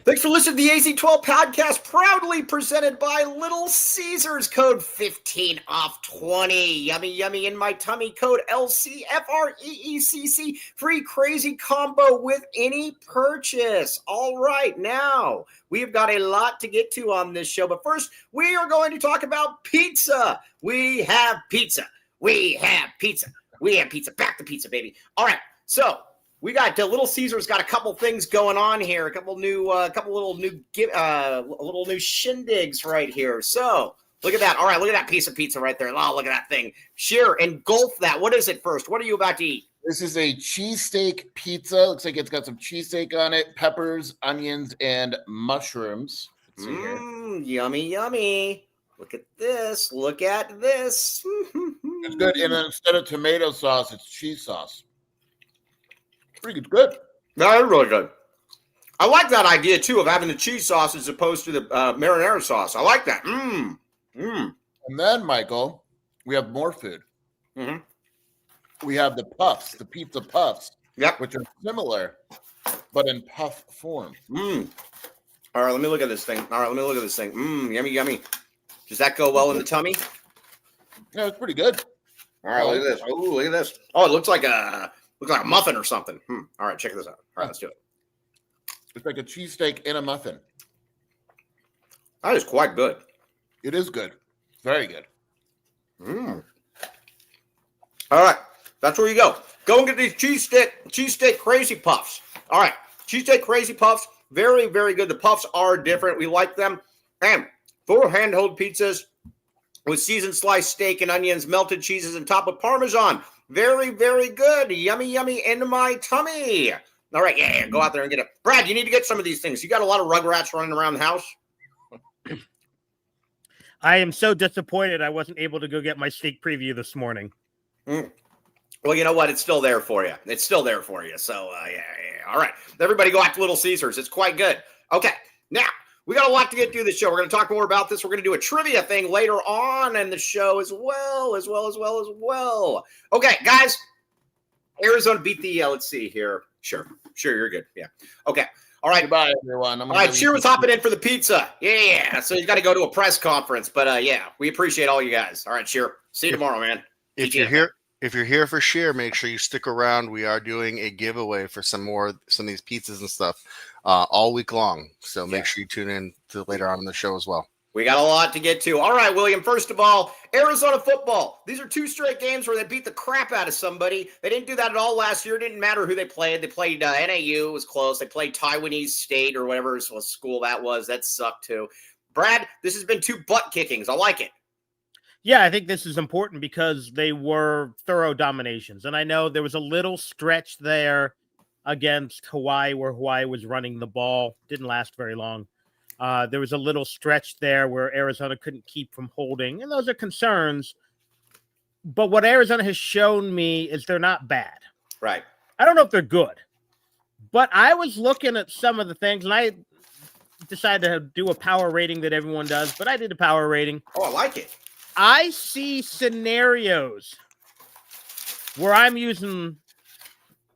Thanks for listening to the AZ12 podcast, proudly presented by Little Caesars. Code 15 off 20. Yummy, yummy in my tummy. Code LCFREECC. Free crazy combo with any purchase. All right, now we've got a lot to get to on this show, but first we are going to talk about pizza. We have pizza. We have pizza. We have pizza. Back to pizza, baby. All right, so we got Little Caesars got a couple things going on here, a couple little new shindigs right here. So look at that. All right, look at that piece of pizza right there. Oh, look at that thing. Sheer, engulf that. What is it first? What are you about to eat? This is a cheesesteak pizza. Looks like it's got some cheesesteak on it, peppers, onions, and mushrooms. Let's see here. Yummy, yummy. Look at this. Look at this. It's good. And then instead of tomato sauce, it's cheese sauce. Pretty good. That is really good. I like that idea, too, of having the cheese sauce as opposed to the marinara sauce. I like that. And then, Michael, we have more food. Mm-hmm. We have the puffs, the pizza puffs, yep, which are similar, but in puff form. All right, let me look at this thing. Yummy, yummy. Does that go well in the tummy? Yeah, it's pretty good. All right, look at this. Oh, look at this. Oh, it looks like a muffin or something. All right, check this out. All right, let's do it. It's like a cheesesteak in a muffin. That is quite good. It is good. Very good. All right, that's where you go. Go and get these cheesesteak crazy puffs. All right, cheesesteak crazy puffs. Very, very good. The puffs are different. We like them. And 4 handheld pizzas with seasoned sliced steak and onions, melted cheeses, and topped with Parmesan. Very, very good. Yummy, yummy in my tummy. All right, yeah, go out there and get it. Brad, you need to get some of these things. You got a lot of Rugrats running around the house. I am so disappointed I wasn't able to go get my sneak preview this morning. Well, you know what? It's still there for you. So, yeah. All right. Everybody go out to Little Caesars. It's quite good. Okay, now, we got a lot to get through this show. We're going to talk more about this. We're going to do a trivia thing later on in the show as well. Okay, guys. Arizona beat the, let's see here. Sure, you're good. Yeah. Okay. All right. Goodbye, everyone. All right, Sheer was hopping in for the pizza. Yeah. So you got to go to a press conference. But, yeah, we appreciate all you guys. All right, Sheer. See you tomorrow, man. If you're here for Sheer, make sure you stick around. We are doing a giveaway for some of these pizzas and stuff all week long. So make sure you tune in to later on in the show as well. We got a lot to get to. All right, William, first of all, Arizona football. These are 2 straight games where they beat the crap out of somebody. They didn't do that at all last year. It didn't matter who they played. They played NAU. It was close. They played Taiwanese State or whatever school that was. That sucked, too. Brad, this has been 2 butt kickings. I like it. Yeah, I think this is important because they were thorough dominations. And I know there was a little stretch there against Hawaii where Hawaii was running the ball. Didn't last very long. There was a little stretch there where Arizona couldn't keep from holding. And those are concerns. But what Arizona has shown me is they're not bad. Right. I don't know if they're good. But I was looking at some of the things, and I decided to do a power rating that everyone does. But I did a power rating. Oh, I like it. I see scenarios where I'm using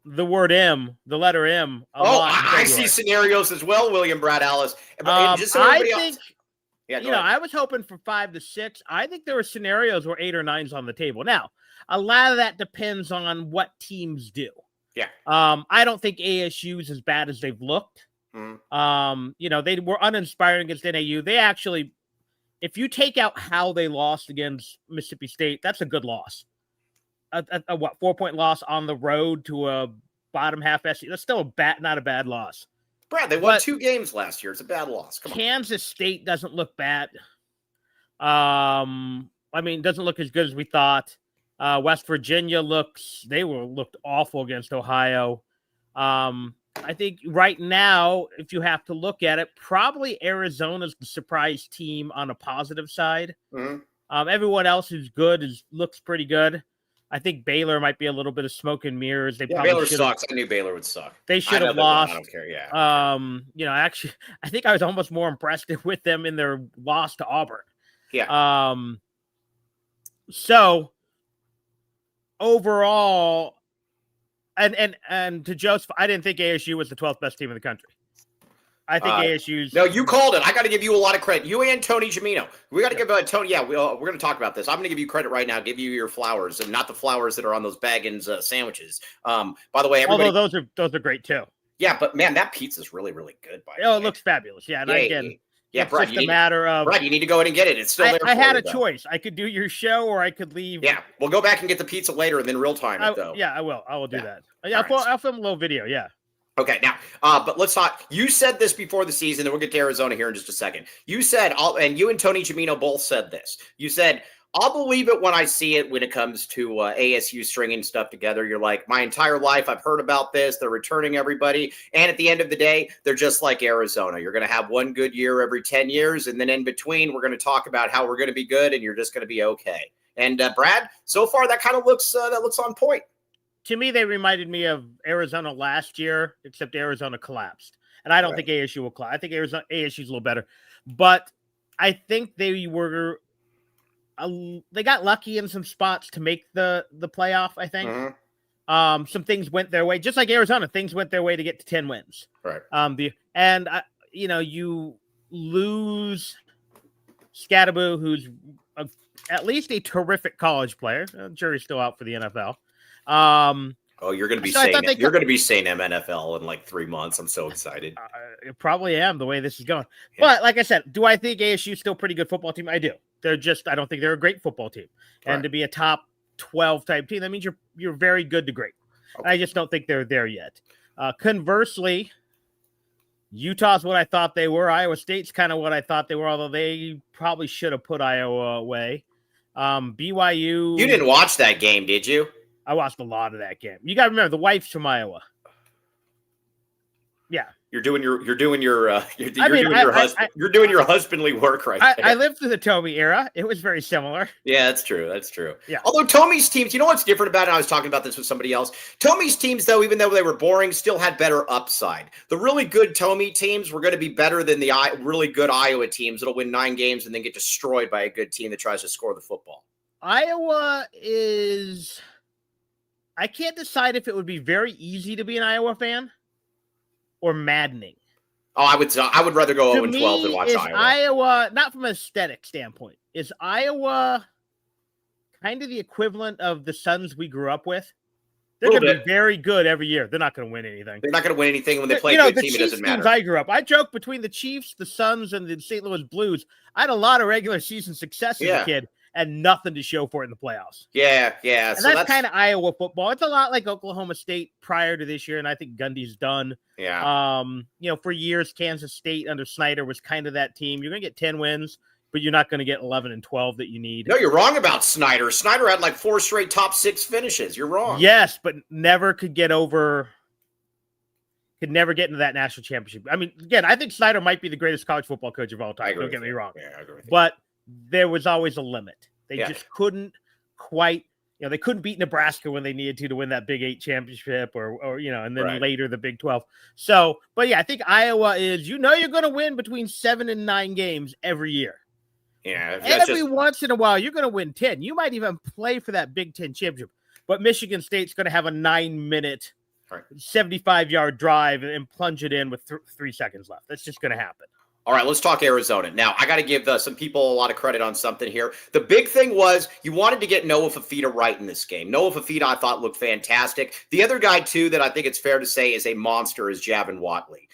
the word M, the letter M. I see scenarios as well, William Brad Alice. Just so I think, else. Yeah, I was hoping for 5 to 6. I think there are scenarios where 8 or 9's on the table. Now, a lot of that depends on what teams do. Yeah. I don't think ASU is as bad as they've looked. They were uninspiring against NAU. They actually, if you take out how they lost against Mississippi State, that's a good loss. A 4-point loss on the road to a bottom half SC. That's still not a bad loss. Brad, they won 2 games last year. It's a bad loss. Come on. Kansas State doesn't look bad. Doesn't look as good as we thought. West Virginia looked awful against Ohio. I think right now, if you have to look at it, probably Arizona's the surprise team on a positive side. Everyone else who's good looks pretty good. I think Baylor might be a little bit of smoke and mirrors. Baylor sucks. I knew Baylor would suck. They should have lost. I don't care. Yeah. Actually, I think I was almost more impressed with them in their loss to Auburn. Yeah. So overall, and to Joseph, I didn't think ASU was the 12th best team in the country. I think ASU's. No, you called it. I got to give you a lot of credit. You and Tony Gimino. We got to give Tony. Yeah, we're going to talk about this. I'm going to give you credit right now. Give you your flowers, and not the flowers that are on those Baggins sandwiches. By the way, everybody. Although those are great too. Yeah, but man, that pizza is really, really good. It looks fabulous. Yeah, and again, it's Brad, just a matter of. Brad, you need to go ahead and get it. It's still there. I had a choice. I could do your show, or I could leave. Yeah, we'll go back and get the pizza later, and then real time it though. Yeah, I will. I will do that. Yeah, I'll film a little video. Yeah. Okay, now, but let's talk. You said this before the season, then we'll get to Arizona here in just a second. You said, and you and Tony Gimino both said this. You said, I'll believe it when I see it when it comes to ASU stringing stuff together. You're like, my entire life, I've heard about this. They're returning everybody. And at the end of the day, they're just like Arizona. You're going to have one good year every 10 years. And then in between, we're going to talk about how we're going to be good and you're just going to be okay. And Brad, so far, that kind of looks on point. To me, they reminded me of Arizona last year, except Arizona collapsed. And I don't think ASU will collapse. I think ASU is a little better. But I think they got lucky in some spots to make the playoff, I think. Mm-hmm. Some things went their way. Just like Arizona, things went their way to get to 10 wins. Right. You lose Scadaboo, who's at least a terrific college player. Jury's still out for the NFL. You're going to be saying MNFL in like 3 months. I'm so excited. I probably am the way this is going. Yeah. But like I said, do I think ASU is still a pretty good football team? I do. I don't think they're a great football team. Right. And to be a top 12 type team, that means you're very good to great. Okay. I just don't think they're there yet. Conversely, Utah's what I thought they were. Iowa State's kind of what I thought they were, although they probably should have put Iowa away. BYU. You didn't watch that game, did you? I watched a lot of that game. You got to remember, the wife's from Iowa. Yeah. You're doing your husbandly work right there. I lived through the Tomey era. It was very similar. Yeah, that's true. That's true. Yeah. Although Tomey's teams, you know what's different about it? I was talking about this with somebody else. Tomey's teams, though, even though they were boring, still had better upside. The really good Tomey teams were going to be better than the really good Iowa teams that'll win 9 games and then get destroyed by a good team that tries to score the football. Iowa is... I can't decide if it would be very easy to be an Iowa fan or maddening. Oh, I would rather go 0-12 than watch Iowa. Iowa, not from an aesthetic standpoint, is Iowa kind of the equivalent of the Suns we grew up with? They're going to be very good every year. They're not going to win anything. They're not going to win anything when they play a good team. It doesn't matter. I grew up. I joke between the Chiefs, the Suns, and the St. Louis Blues. I had a lot of regular season success as a kid. And nothing to show for it in the playoffs. Yeah. And so that's kind of Iowa football. It's a lot like Oklahoma State prior to this year, and I think Gundy's done. Yeah. For years, Kansas State under Snyder was kind of that team. You're going to get 10 wins, but you're not going to get 11 and 12 that you need. No, you're wrong about Snyder. Snyder had like 4 straight top 6 finishes. You're wrong. Yes, but never could get into that national championship. I mean, again, I think Snyder might be the greatest college football coach of all time. Don't get me wrong. Yeah, I agree with you. But there was always a limit. They just couldn't quite, they couldn't beat Nebraska when they needed to win that Big 8 championship or and then later the Big 12. So, but yeah, I think Iowa is, you're going to win between 7 and 9 games every year. Yeah. Every once in a while, you're going to win 10. You might even play for that Big 10 championship. But Michigan State's going to have a 9-minute, 75-yard drive and plunge it in with 3 seconds left. That's just going to happen. All right, let's talk Arizona. Now, I got to give some people a lot of credit on something here. The big thing was you wanted to get Noah Fifita right in this game. Noah Fifita, I thought, looked fantastic. The other guy, too, that I think it's fair to say is a monster is Javin Watley.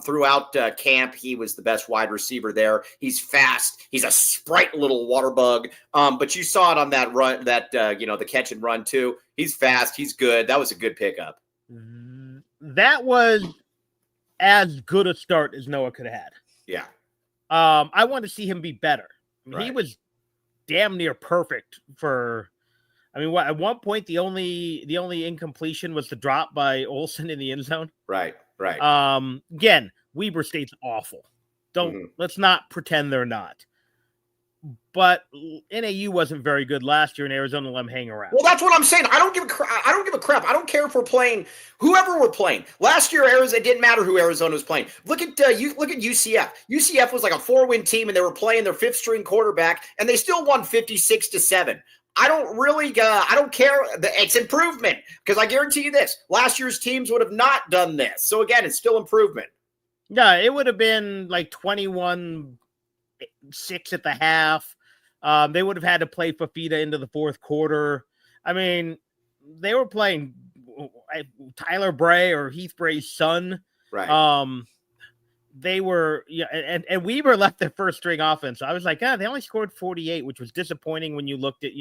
Throughout camp, he was the best wide receiver there. He's fast. He's a sprite little water bug. But you saw it on that run, the catch and run, too. He's fast. He's good. That was a good pickup. That was as good a start as Noah could have had. Yeah. I want to see him be better. He was damn near perfect at one point the only incompletion was the drop by Olson in the end zone. Right. Again, Weber State's awful. Let's not pretend they're not. But NAU wasn't very good last year, and Arizona let them hang around. Well, that's what I'm saying. I don't give a crap. I don't care if we're playing whoever we're playing. Last year, Arizona, it didn't matter who Arizona was playing. Look at UCF. UCF was like a 4-win team, and they were playing their 5th-string quarterback, and they still won 56-7. I don't care. It's improvement because I guarantee you this: last year's teams would have not done this. So again, it's still improvement. Yeah, it would have been like 21-6 at the half. They would have had to play Fifita into the fourth quarter. I mean, they were playing Tyler Bray or Heath Bray's son. Right. They were, and Weber left their first string offense. So I was like, they only scored 48, which was disappointing when you looked at,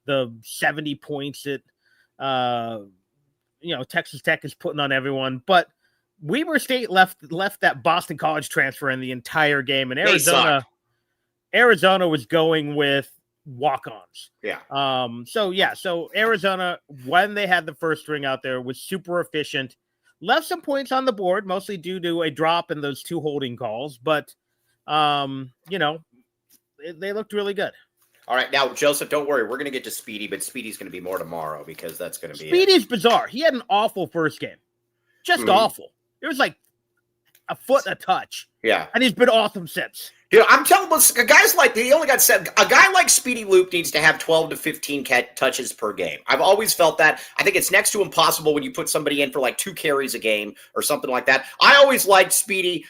the 70 points that, Texas Tech is putting on everyone. But Weber State left that Boston College transfer in the entire game, and Arizona was going with walk-ons. Yeah. So Arizona, when they had the first string out there, was super efficient. Left some points on the board, mostly due to a drop in those 2 holding calls, but they looked really good. All right, now Joseph, don't worry, we're going to get to Speedy, but Speedy's going to be more tomorrow because that's going to be Speedy's bizarre. He had an awful first game, just awful. It was like a foot and a touch. Yeah, and he's been awesome since. Dude, I'm telling you, guys like he only got 7. A guy like Speedy Loop needs to have 12 to 15 touches per game. I've always felt that. I think it's next to impossible when you put somebody in for like 2 carries a game or something like that. I always liked Speedy.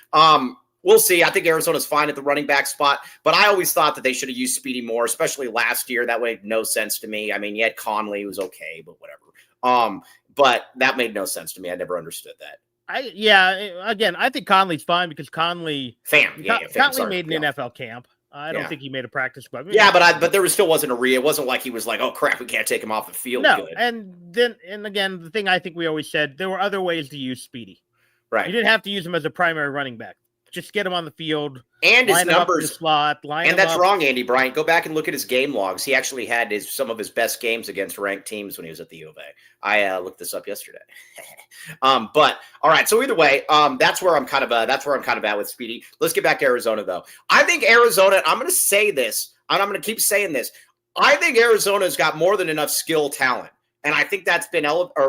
We'll see. I think Arizona's fine at the running back spot, but I always thought that they should have used Speedy more, especially last year. That made no sense to me. I mean, you had Conley, who was okay, but whatever. But that made no sense to me. I never understood that. I think Conley's fine because Conley made an NFL camp. I don't think he made a practice squad. But there still wasn't a re. It wasn't like he was like, oh crap, we can't take him off the field. No, good. and again, the thing I think we always said, there were other ways to use Speedy. Right. You didn't have to use him as a primary running back. Just get him on the field. And his numbers. Slot, and that's wrong, Andy Bryant. Go back and look at his game logs. He actually had some of his best games against ranked teams when he was at the UofA. I looked this up yesterday. But all right. So either way, that's where I'm kind of at with Speedy. Let's get back to Arizona though. I think Arizona. I'm going to say this, and I'm going to keep saying this. I think Arizona's got more than enough skill talent, and I think that's been elevated.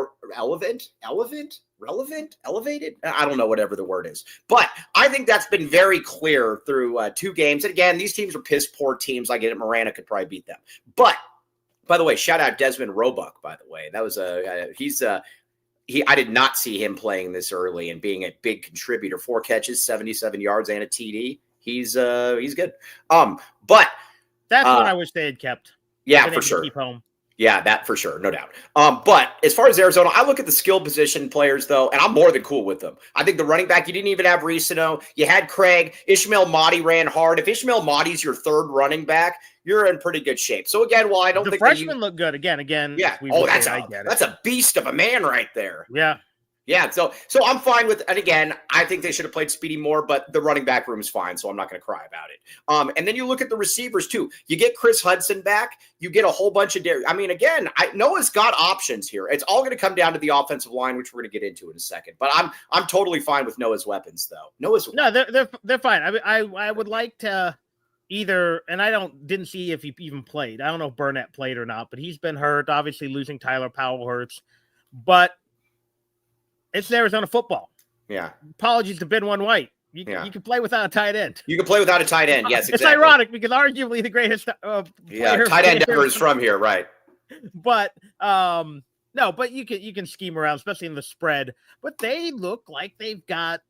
I don't know, whatever the word is. But I think that's been very clear through 2 games. And again, these teams are piss poor teams. I get it. Marana could probably beat them. But by the way, shout out Desmond Roebuck, by the way. That was I did not see him playing this early and being a big contributor. 4 catches, 77 yards, and a TD. He's good. But that's what I wish they had kept. Yeah, for sure. Keep home. Yeah, that for sure, no doubt. But as far as Arizona, I look at the skill position players, though, and I'm more than cool with them. I think the running back, you didn't even have Ricino. You had Craig. Ishmael Mahdi ran hard. If Ishmael Mahdi's your 3rd running back, you're in pretty good shape. So, again, while I don't think the freshmen look good. Again. Yeah. That's a beast of a man right there. Yeah. Yeah, so I'm fine with, and again, I think they should have played Speedy more, but the running back room is fine, so I'm not going to cry about it. And then you look at the receivers too. You get Chris Hudson back, you get a whole bunch of. Again, Noah's got options here. It's all going to come down to the offensive line, which we're going to get into in a second. But I'm totally fine with Noah's weapons, though. They're fine. I would like to either, and I didn't see if he even played. I don't know if Burnett played or not, but he's been hurt. Obviously, losing Tyler Powell hurts, but. It's Arizona football. Yeah. Apologies to Ben One White. You can play without a tight end. You can play without a tight end. Yes, exactly. It's ironic because arguably the greatest tight end ever is from here, right? But but you can scheme around, especially in the spread. But they look like they've got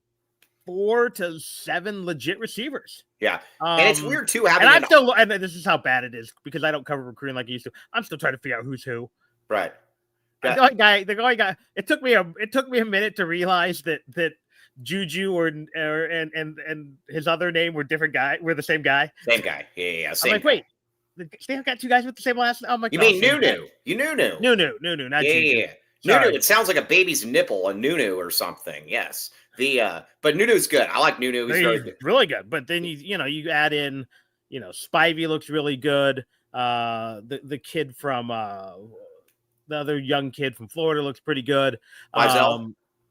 4 to 7 legit receivers. Yeah, and it's weird too. And this is how bad it is because I don't cover recruiting like I used to. I'm still trying to figure out who's who. Right. The guy. It took me a minute to realize that Juju and his other name were different guy. We're the same guy. Same guy. Yeah. Same I'm like, wait, they got 2 guys with the same last name. Oh my god. You mean Nunu? You Nunu? Nunu, not Juju. Yeah. Nunu. It sounds like a baby's nipple, a Nunu or something. Yes. But Nunu's good. I like Nunu. He's very good. Really good. But then you add in, Spivey looks really good. The kid from the other young kid from Florida looks pretty good.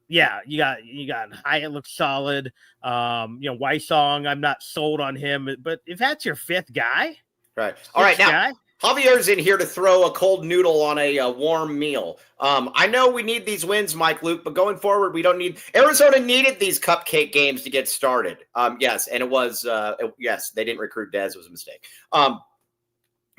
Yeah, you got Hyatt looks solid. Wysong, I'm not sold on him, but if that's your 5th guy, right? All right, now Javier's in here to throw a cold noodle on a warm meal. I know we need these wins, Mike Luke, but going forward, we don't need. Arizona needed these cupcake games to get started. Yes, and it was yes, they didn't recruit Dez. It was a mistake.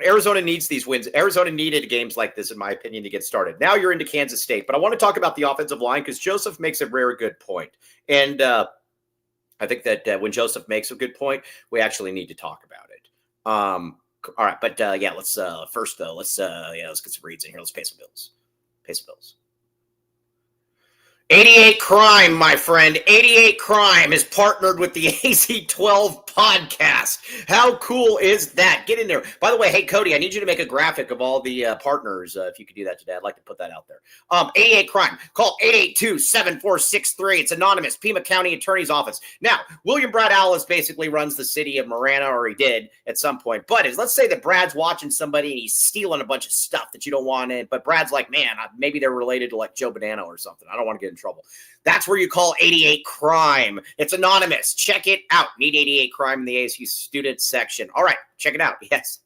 Arizona needs these wins. Arizona needed games like this, in my opinion, to get started. Now you're into Kansas State, but I want to talk about the offensive line because Joseph makes a very good point. And I think that when Joseph makes a good point, we actually need to talk about it. All right, but yeah, let's first though, let's get some reads in here. Let's pay some bills. 88 Crime, my friend. 88 Crime is partnered with the AC12 podcast. How cool is that? Get in there. By the way, hey, Cody, I need you to make a graphic of all the partners. If you could do that today, I'd like to put that out there. 88 Crime. Call 882-7463. It's anonymous. Pima County Attorney's Office. Now, William Brad Alice basically runs the city of Marana, or he did at some point. But let's say that Brad's watching somebody and he's stealing a bunch of stuff that you don't want in. But Brad's like, man, maybe they're related to like Joe Banana or something. I don't want to get in trouble. That's where you call 88 Crime. It's anonymous. Check it out. Need 88 Crime in the ASU student section. All right, check it out. Yes,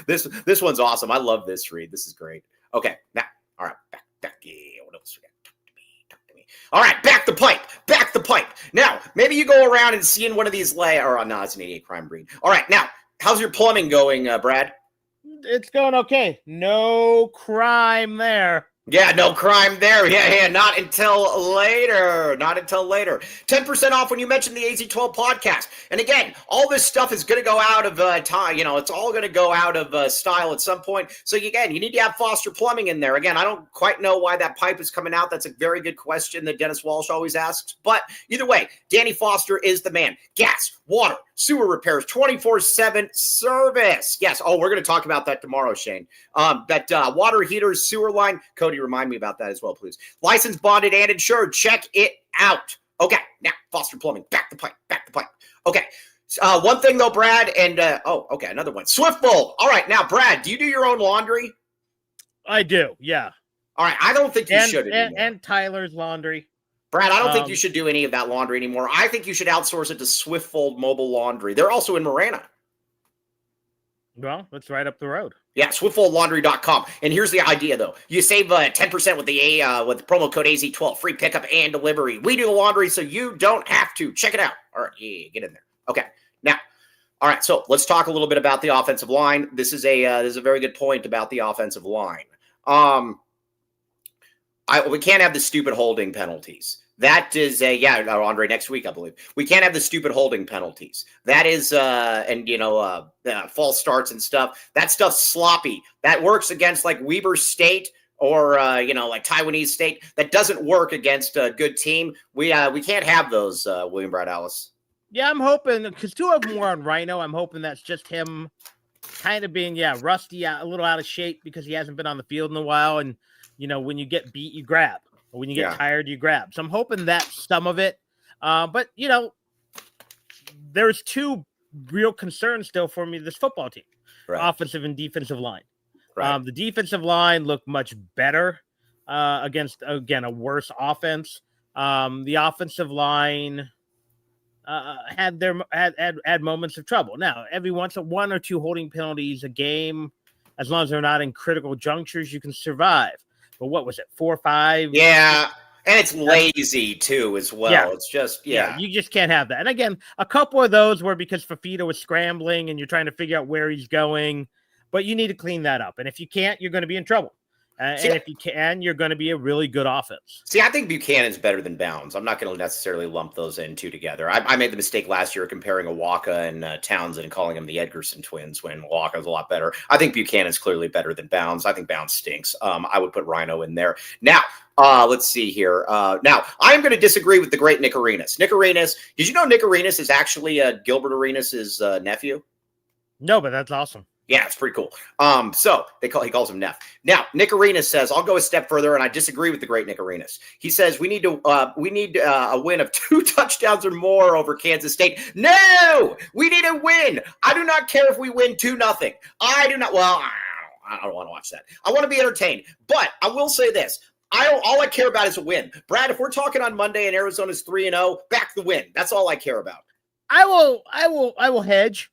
this one's awesome. I love this read. This is great. Okay, now, all right, back. Yeah, what else we got? Talk to me. All right, back the pipe. Now, maybe you go around and seeing one of these no, it's an 88 Crime breed. All right, now, how's your plumbing going, Brad? It's going okay. No crime there. Yeah, no crime there. Yeah, not until later. 10% off when you mention the AZ12 podcast. And again, all this stuff is going to go out of time. It's all going to go out of style at some point. So again, you need to have Foster Plumbing in there. Again, I don't quite know why that pipe is coming out. That's a very good question that Dennis Walsh always asks. But either way, Danny Foster is the man. Gas, water, sewer repairs, 24/7 service. Yes. Oh, we're going to talk about that tomorrow, Shane. That water heaters, sewer line. Cody, remind me about that as well, please. Licensed, bonded, and insured. Check it out. Okay. Now, Foster Plumbing. Back the pipe. Okay. One thing though, Brad, and okay, another one. Swiftfold. All right. Now, Brad, do you do your own laundry? I do. Yeah. All right. I don't think you should anymore. And Tyler's laundry. Brad, I don't think you should do any of that laundry anymore. I think you should outsource it to Swiftfold Mobile Laundry. They're also in Marana. Well, that's right up the road. Yeah, SwiftfoldLaundry.com. And here's the idea, though. You save 10% with the promo code AZ12. Free pickup and delivery. We do the laundry, so you don't have to. Check it out. All right, yeah, get in there. Okay, now, all right, so let's talk a little bit about the offensive line. This is a very good point about the offensive line. We can't have the stupid holding penalties. That is Andre, next week, I believe. We can't have the stupid holding penalties. That is, false starts and stuff. That stuff's sloppy. That works against like Weber State or, like Taiwanese State. That doesn't work against a good team. We can't have those, William Brad Alice. Yeah, I'm hoping, because 2 of them were on Rhino. I'm hoping that's just him kind of being, rusty, a little out of shape because he hasn't been on the field in a while. And, when you get beat, you grab. Or when you get tired, you grab. So I'm hoping that's some of it. But, there's 2 real concerns still for me, this football team. Right. Offensive and defensive line. Right. The defensive line looked much better against, again, a worse offense. The offensive line had moments of trouble. Now, every once in 1 or 2 holding penalties a game, as long as they're not in critical junctures, you can survive. But what was it, 4 or 5? Yeah, and it's lazy too as well. Yeah. It's just, you just can't have that. And again, a couple of those were because Fifita was scrambling and you're trying to figure out where he's going. But you need to clean that up. And if you can't, you're going to be in trouble. And if you can, you're going to be a really good offense. See, I think Buchanan's better than Bounds. I'm not going to necessarily lump those in 2 together. I made the mistake last year comparing Awaka and Townsend and calling them the Edgerson twins when Awaka's a lot better. I think Buchanan's clearly better than Bounds. I think Bounds stinks. I would put Rhino in there. Now, let's see here. Now, I am going to disagree with the great Nick Arenas. Nick Arenas, did you know Nick Arenas is actually Gilbert Arenas' nephew? No, but that's awesome. Yeah, it's pretty cool. So he calls him Neff. Now, Nick Arenas says, I'll go a step further, and I disagree with the great Nick Arenas. He says we need a win of 2 touchdowns or more over Kansas State. No, we need a win. I do not care if we win 2-0. I do not. Well, I don't want to watch that. I want to be entertained, but I will say this. All I care about is a win. Brad, if we're talking on Monday and Arizona's 3-0, back the win. That's all I care about. I will hedge.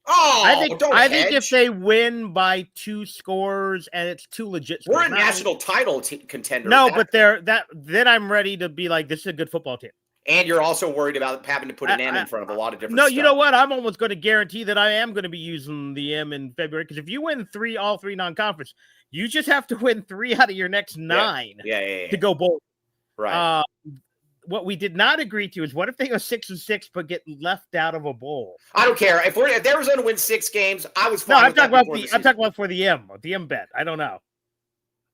Oh, I think if they win by 2 scores and it's 2 legit scores, we're a national title contender. No, but then I'm ready to be like, this is a good football team. And you're also worried about having to put an M in front of a lot of different stuff. stuff. You know what? I'm almost going to guarantee that I am going to be using the M in February, because if you win all three non-conference, you just have to win 3 out of your next 9 to go bold. Right. what we did not agree to is what if they go 6-6 but get left out of a bowl? I don't care if Arizona wins 6 games. I was No, fine. I'm talking about for the M bet. I don't know.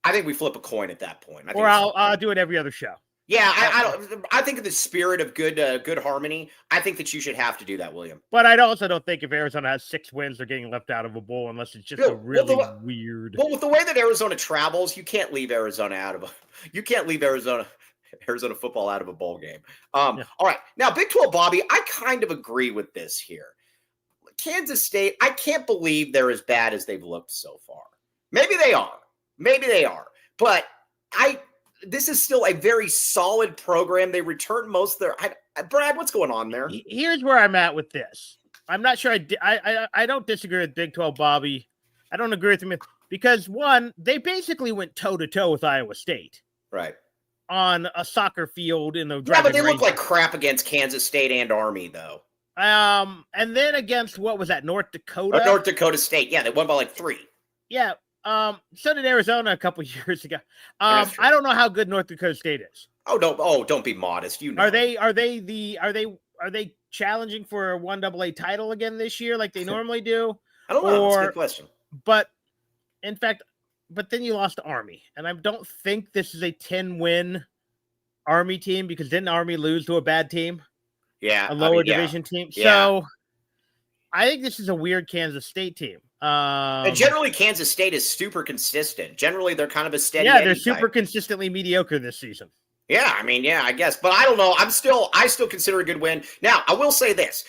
I think we flip a coin at that point. I'll do it every other show. Yeah, I think in the spirit of good harmony, I think that you should have to do that, William. But I also don't think if Arizona has 6 wins, they're getting left out of a bowl unless it's just really weird. Well, with the way that Arizona travels, you can't leave Arizona football out of a bowl game. All right, now Big 12, Bobby, I kind of agree with this here. Kansas State, I can't believe they're as bad as they've looked so far. Maybe they are, but this is still a very solid program. They return most of their. Brad, what's going on there? Here's where I'm at with this. I'm not sure. I don't disagree with Big 12, Bobby. I don't agree with him because one, they basically went toe to toe with Iowa State, right, on a soccer field in the. Yeah, but they look like crap against Kansas State and Army, though. And then against what was that, North Dakota? North Dakota State. Yeah, they won by like 3. Yeah. So did Arizona a couple years ago. I don't know how good North Dakota State is. Don't be modest. You know. Are they challenging for a 1AA title again this year like they normally do? I don't know. That's a good question. But in fact, then you lost to Army, and I don't think this is a 10-win Army team because didn't Army lose to a bad team? Yeah, a lower division team. Yeah. So I think this is a weird Kansas State team. And generally, Kansas State is super consistent. Generally, they're kind of a steady. Yeah, they're super consistently mediocre this season. Yeah, I mean, I guess, but I don't know. I still consider a good win. Now, I will say this: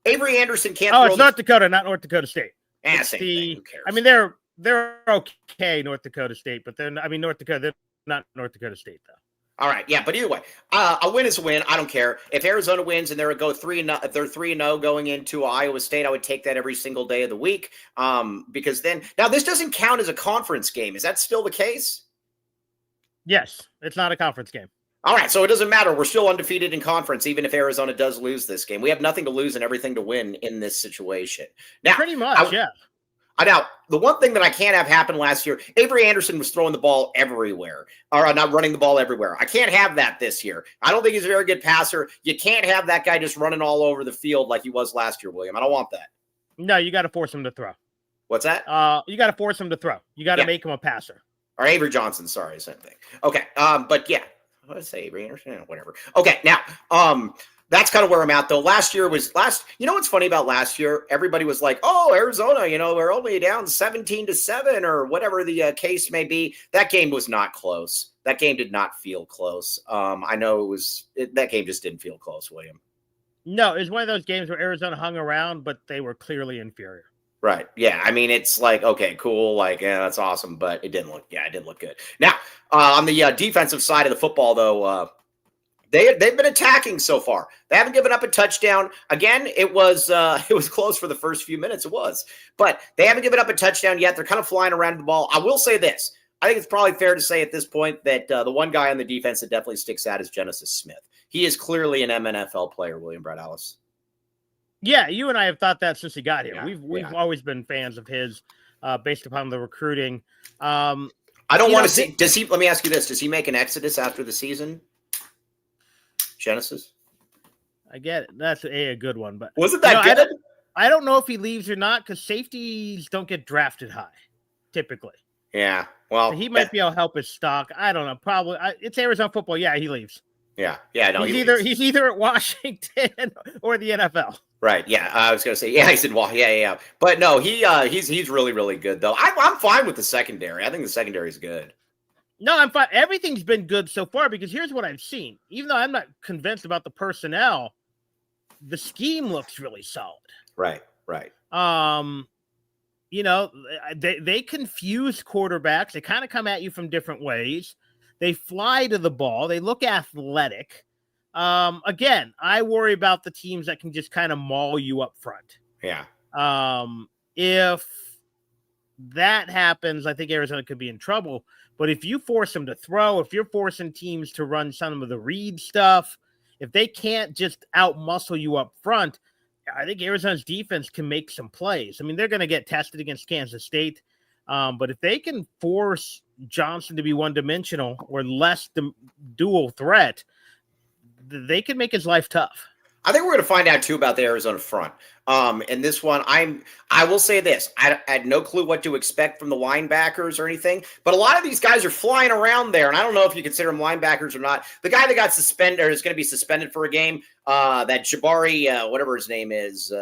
Avery Anderson can't. Oh, it's North Dakota, not North Dakota State. Same thing. Who cares? I mean, they're okay, North Dakota State, but North Dakota. They're not North Dakota State though. All right, yeah, but either way, a win is a win. I don't care if Arizona wins and they're 3-0 going into Iowa State. I would take that every single day of the week, because then now this doesn't count as a conference game. Is that still the case? Yes, it's not a conference game. All right, so it doesn't matter. We're still undefeated in conference, even if Arizona does lose this game. We have nothing to lose and everything to win in this situation. Now, pretty much, yeah. Now, the one thing that I can't have happen last year, Avery Anderson was throwing the ball everywhere, or not running the ball everywhere. I can't have that this year. I don't think he's a very good passer. You can't have that guy just running all over the field like he was last year, William. I don't want that. No, you got to force him to throw. What's that? You got to force him to throw. You got to make him a passer. Or Avery Johnson, sorry, same thing. Okay, but yeah, what did I say, Avery Anderson? Yeah, whatever. Okay, now, that's kind of where I'm at, though. You know what's funny about last year? Everybody was like, oh, Arizona, we're only down 17-7 or whatever the case may be. That game was not close. That game did not feel close. I know that game just didn't feel close, William. No, it was one of those games where Arizona hung around, but they were clearly inferior. Right. Yeah. I mean, it's like, okay, cool. Like, yeah, that's awesome, but it didn't look good. Now, on the defensive side of the football, though, they've been attacking so far. They haven't given up a touchdown. Again, it was close for the first few minutes. It was, but they haven't given up a touchdown yet. They're kind of flying around the ball. I will say this: I think it's probably fair to say at this point that the one guy on the defense that definitely sticks out is Genesis Smith. He is clearly an MNFL player, William Brad Ellis. Yeah, you and I have thought that since he got here. Yeah, we've always been fans of his, based upon the recruiting. I don't want to see. Does he? Let me ask you this: does he make an exodus after the season? Genesis. I get it. That's a good one, but wasn't that good? I don't know if he leaves or not because safeties don't get drafted high, typically. Yeah, well, so he might be able to help his stock. I don't know. Probably it's Arizona football. Yeah, he leaves. Yeah. No, he's either at Washington or the NFL. Right. Yeah, I was gonna say he's in Washington. Yeah. But no, he's really really good though. I'm fine with the secondary. I think the secondary is good. No, I'm fine. Everything's been good so far because here's what I've seen. Even though I'm not convinced about the personnel, the scheme looks really solid. Right. They confuse quarterbacks. They kind of come at you from different ways. They fly to the ball. They look athletic. Again, I worry about the teams that can just kind of maul you up front. Yeah. If that happens, I think Arizona could be in trouble. But if you force them to throw, if you're forcing teams to run some of the read stuff, if they can't just out-muscle you up front, I think Arizona's defense can make some plays. I mean, they're going to get tested against Kansas State. But if they can force Johnson to be one-dimensional or less dual threat, they can make his life tough. I think we're going to find out too about the Arizona front. And this one, I will say this: I had no clue what to expect from the linebackers or anything, but a lot of these guys are flying around there, and I don't know if you consider them linebackers or not. The guy that got suspended or is going to be suspended for a game, that Jabari, whatever his name is,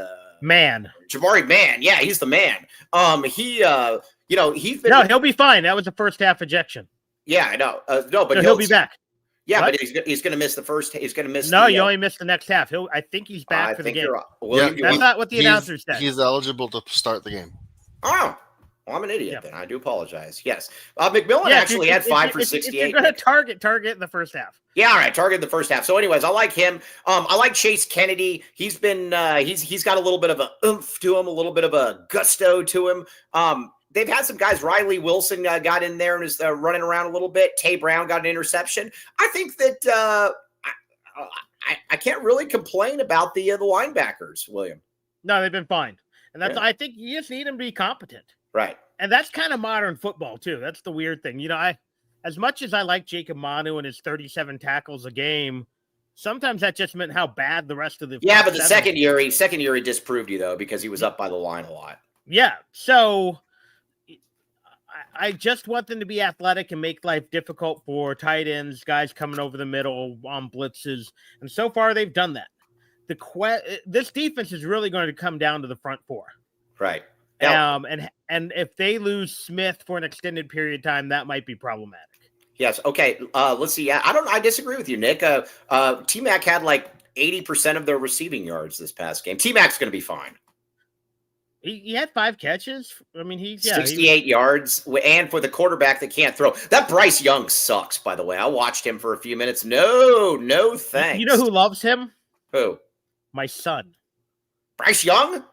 Jabari Man, yeah, he's the man. He's been he'll be fine. That was a first half ejection. Yeah, I know. But he'll be back. Yeah, what? But he's going to miss the first. He's going to miss. No, you only missed the next half. I think he's back for the game. That's not what the announcer said. He's eligible to start the game. Oh, well, I'm an idiot then. I do apologize. Yes, McMillan actually had 5 for 68. You're going to target in the first half. Yeah, all right, target in the first half. So, anyways, I like him. I like Chase Kennedy. He's been he's got a little bit of a oomph to him, a little bit of a gusto to him. They've had some guys. Riley Wilson got in there and is running around a little bit. Tay Brown got an interception. I think that I can't really complain about the linebackers, William. No, they've been fine. And that's I think you just need them to be competent. Right. And that's kind of modern football, too. That's the weird thing. As much as I like Jacob Manu and his 37 tackles a game, sometimes that just meant how bad the rest of the but the second year he disproved you, though, because he was up by the line a lot. Yeah. So I just want them to be athletic and make life difficult for tight ends, guys coming over the middle on blitzes. And so far, they've done that. This defense is really going to come down to the front four. Right. And if they lose Smith for an extended period of time, that might be problematic. Yes. Okay. Let's see. I disagree with you, Nick. T-Mac had like 80% of their receiving yards this past game. T-Mac's going to be fine. He had 5 catches. I mean, 68 yards, and for the quarterback that can't throw. That Bryce Young sucks, by the way. I watched him for a few minutes. No thanks. You know who loves him? Who? My son. Bryce Young?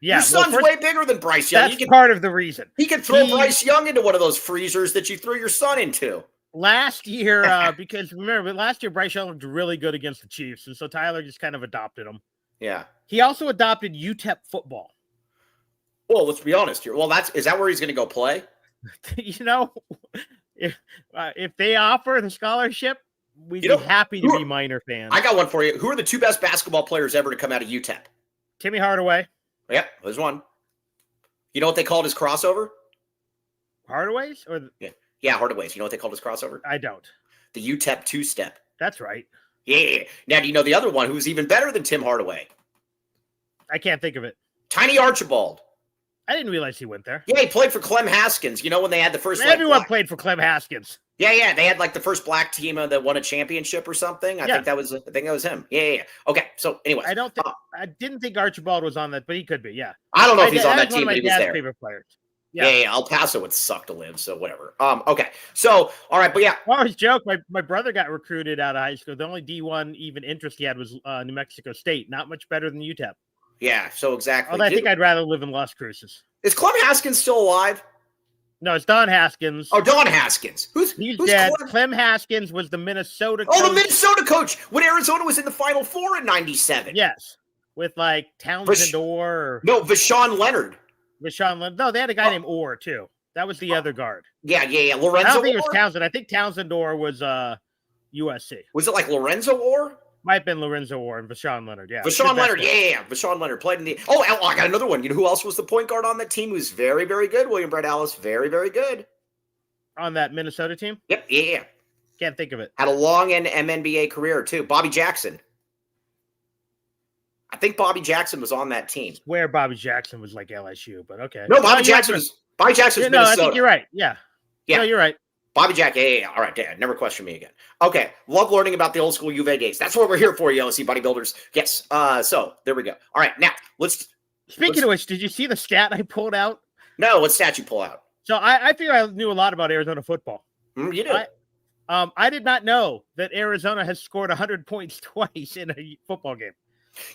Yeah. Your son's way bigger than Bryce Young. That's part of the reason. He could throw Bryce Young into one of those freezers that you threw your son into. Last year, because remember, last year Bryce Young looked really good against the Chiefs, and so Tyler just kind of adopted him. Yeah. He also adopted UTEP football. Well, let's be honest here. Well, is that where he's going to go play? If they offer the scholarship, we'd be happy to be Minor fans. I got one for you. Who are the 2 best basketball players ever to come out of UTEP? Timmy Hardaway. Yep, there's one. You know what they called his crossover? Hardaway's? Yeah, Hardaway's. You know what they called his crossover? I don't. The UTEP 2-step. That's right. Yeah. Now, do you know the other one who's even better than Tim Hardaway? I can't think of it. Tiny Archibald. I didn't realize he went there. Yeah, he played for Clem Haskins. You know when they had the first... Everyone played for Clem Haskins. Yeah. They had like the first black team that won a championship or something. I think that was him. Yeah. Okay, so anyway. I didn't think Archibald was on that, but he could be, yeah. I don't know if he's on that team, but he was there. Favorite players. Yeah. El Paso would suck to live, so whatever. Okay, so, all right, but yeah. Well, his joke, my brother got recruited out of high school. The only D1 even interest he had was New Mexico State. Not much better than UTEP. Yeah, so exactly. Although I think I'd rather live in Las Cruces. Is Clem Haskins still alive? No, it's Don Haskins. Oh, Don Haskins. Who's dead. Clem Haskins was the Minnesota coach. Oh, the Minnesota coach when Arizona was in the Final Four in 97. Yes. With like Townsend Orr. No, Vashawn Leonard. No, they had a guy named Orr too. That was the other guard. Yeah. Lorenzo I don't think Orr? it was Townsend. I think Townsend Orr was USC. Was it like Lorenzo Orr? Might have been Lorenzo Orr and Vashawn Leonard. Yeah. Vashawn Leonard. Yeah. Vashawn Leonard played in the... Oh, I got another one. You know who else was the point guard on that team who's very, very good? William Brett Allis. Very, very good. On that Minnesota team? Yep. Yeah. Can't think of it. Had a long MNBA career too. Bobby Jackson. I think Bobby Jackson was on that team. Where Bobby Jackson was like LSU, but okay. No, Bobby Jackson was Minnesota. No, I think you're right. Yeah. No, you're right. Bobby Jack, yeah. All right, Dad, never question me again. Okay, love learning about the old school UofA days. That's what we're here for, LSU bodybuilders. Yes. So there we go. All right, now Speaking of which, did you see the stat I pulled out? No, what stat you pull out? So I feel I knew a lot about Arizona football. You do. I did not know that Arizona has scored 100 points twice in a football game.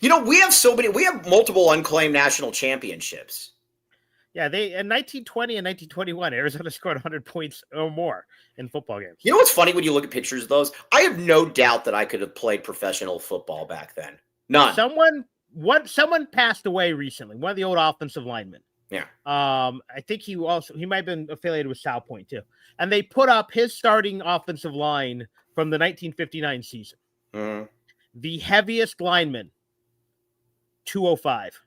We have multiple unclaimed national championships. Yeah, in 1920 and 1921, Arizona scored 100 points or more in football games. You know what's funny when you look at pictures of those? I have no doubt that I could have played professional football back then. None. Someone passed away recently, one of the old offensive linemen. Yeah. I think he might have been affiliated with South Point too. And they put up his starting offensive line from the 1959 season. Mm-hmm. The heaviest lineman, 205.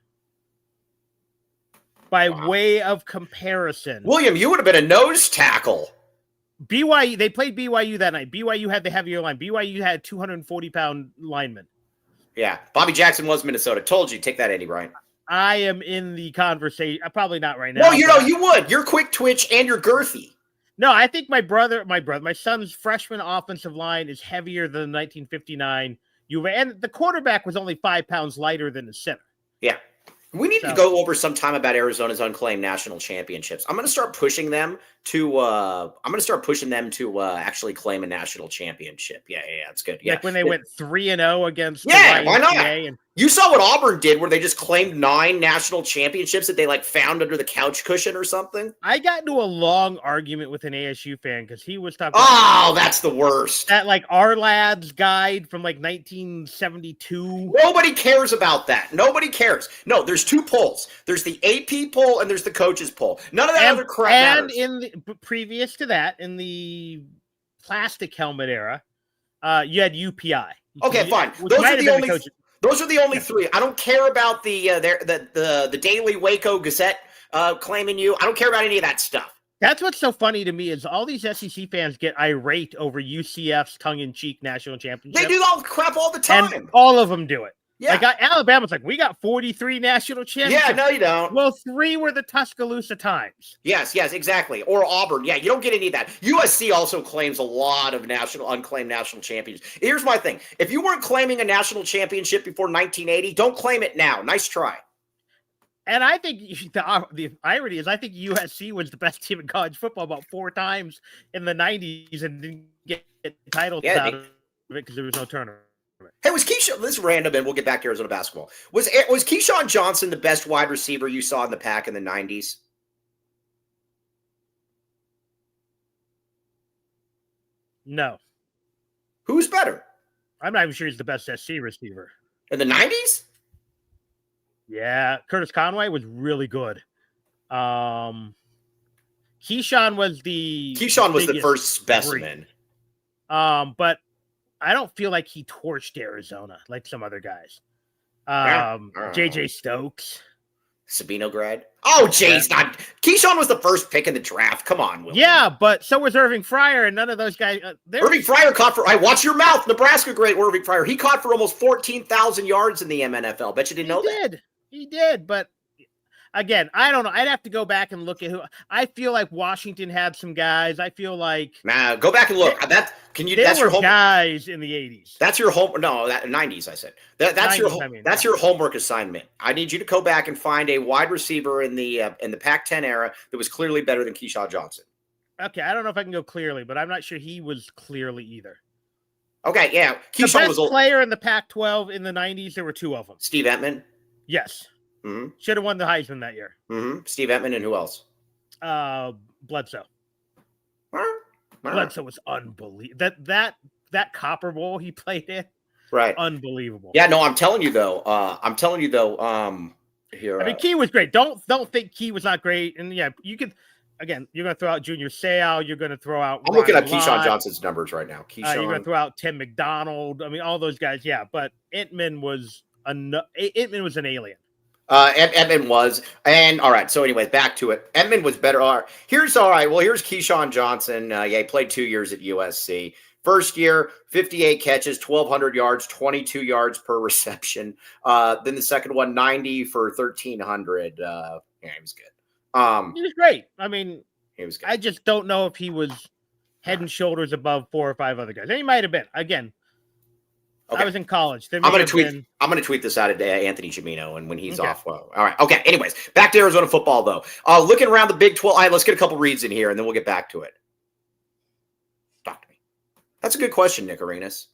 By way of comparison, William, you would have been a nose tackle. BYU, they played BYU that night. BYU had the heavier line. BYU had 240-pound linemen. Yeah, Bobby Jackson was Minnesota. Told you, take that, Andy Bryant. I am in the conversation. Probably not right now. Well, you would. You're quick twitch and you're girthy. No, I think my son's freshman offensive line is heavier than 1959 UofA, and the quarterback was only 5 pounds lighter than the center. Yeah. We need to go over some time about Arizona's unclaimed national championships. I'm going to start pushing them to actually claim a national championship. Yeah, it's good. Yeah. Like when they went 3-0 against why not? And you saw what Auburn did where they just claimed 9 national championships that they like found under the couch cushion or something. I got into a long argument with an ASU fan because he was talking about that's the worst. That like our lad's guide from like 1972. Nobody cares about that. Nobody cares. No, there's 2 polls. There's the AP poll and there's the coaches poll. None of that other crap matters. And previous to that, in the plastic helmet era, you had UPI. Okay, fine. Those are the only 3. I don't care about the Daily Waco Gazette claiming you. I don't care about any of that stuff. That's what's so funny to me is all these SEC fans get irate over UCF's tongue-in-cheek national championship. They do all the crap all the time. And all of them do it. Yeah. Like Alabama's like, we got 43 national championships. Yeah, no, you don't. Well, 3 were the Tuscaloosa Times. Yes, exactly. Or Auburn. Yeah, you don't get any of that. USC also claims a lot of unclaimed national champions. Here's my thing. If you weren't claiming a national championship before 1980, don't claim it now. Nice try. And I think the irony is I think USC was the best team in college football about 4 times in the 90s and didn't get titles out of it because there was no tournament. Hey, was Keyshawn, this is random, and we'll get back to Arizona basketball. Was Keyshawn Johnson the best wide receiver you saw in the pack in the 90s? No. Who's better? I'm not even sure he's the best SC receiver. In the 90s? Yeah, Curtis Conway was really good. Keyshawn was the first specimen. But I don't feel like he torched Arizona like some other guys. JJ Stokes. Sabino grad. Oh, Jay's not. Keyshawn was the first pick in the draft. Come on, William. Yeah, but so was Irving Fryer, and none of those guys. Irving Fryer caught for. Watch your mouth. Nebraska great Irving Fryer. He caught for almost 14,000 yards in the MNFL. Bet you didn't know that. He did, but again, I don't know. I'd have to go back and look at who. I feel like Washington had some guys. I feel like go back and look. That's your home guys in the 80s. That's your home. No, 90s. I said that's 90s, your homework assignment. I need you to go back and find a wide receiver in the Pac-10 era that was clearly better than Keyshawn Johnson. Okay, I don't know if I can go clearly, but I'm not sure he was clearly either. Okay, yeah, Keyshawn was the best player in the Pac-12 in the 90s. There were 2 of them. Steve Entman. Yes. Mm-hmm. Should have won the Heisman that year. Mm-hmm. Steve Entman and who else? Bledsoe. Bledsoe was unbelievable. That Copper Bowl he played in, right? Unbelievable. Yeah, no, I'm telling you though. Here. I mean, Key was great. Don't think Key was not great. And yeah, you could. Again, you're going to throw out Junior Seau. You're going to throw out. I'm looking up Keyshawn Johnson's numbers right now. You're going to throw out Tim McDonald. I mean, all those guys. Yeah, but Entman was an alien. Edmund was, and all right. So, anyways, back to it. Edmund was better. All right. Here's Keyshawn Johnson. He played 2 years at USC. First year, 58 catches, 1,200 yards, 22 yards per reception. Then the second one, 90 for 1,300. He was good. He was great. I mean, he was good. I just don't know if he was head and shoulders above 4 or 5 other guys. And he might have been. Again. Okay. I was in college. I'm going to tweet this out of Anthony Gimino, and when he's off. Well, all right. Okay. Anyways, back to Arizona football, though. Looking around the Big 12. All right, let's get a couple reads in here, and then we'll get back to it. Talk to me. That's a good question, Nick Arenas.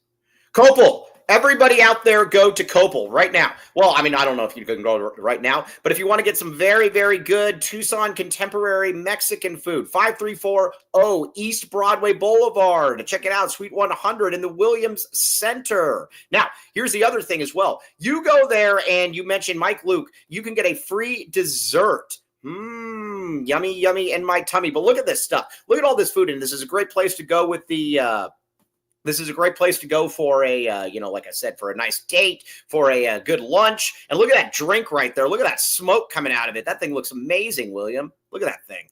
Copel. Everybody out there go to Copel right now. Well, I mean, I don't know if you can go right now, but if you want to get some very, very good Tucson contemporary Mexican food, 5340 East Broadway Boulevard. Check it out, Suite 100 in the Williams Center. Now, here's the other thing as well. You go there and you mention Mike Luke, you can get a free dessert. Yummy in my tummy. But look at this stuff. Look at all this food, and this is a great place to go with the This is a great place to go for a, like I said, for a nice date, for a good lunch. And look at that drink right there. Look at that smoke coming out of it. That thing looks amazing, William. Look at that thing.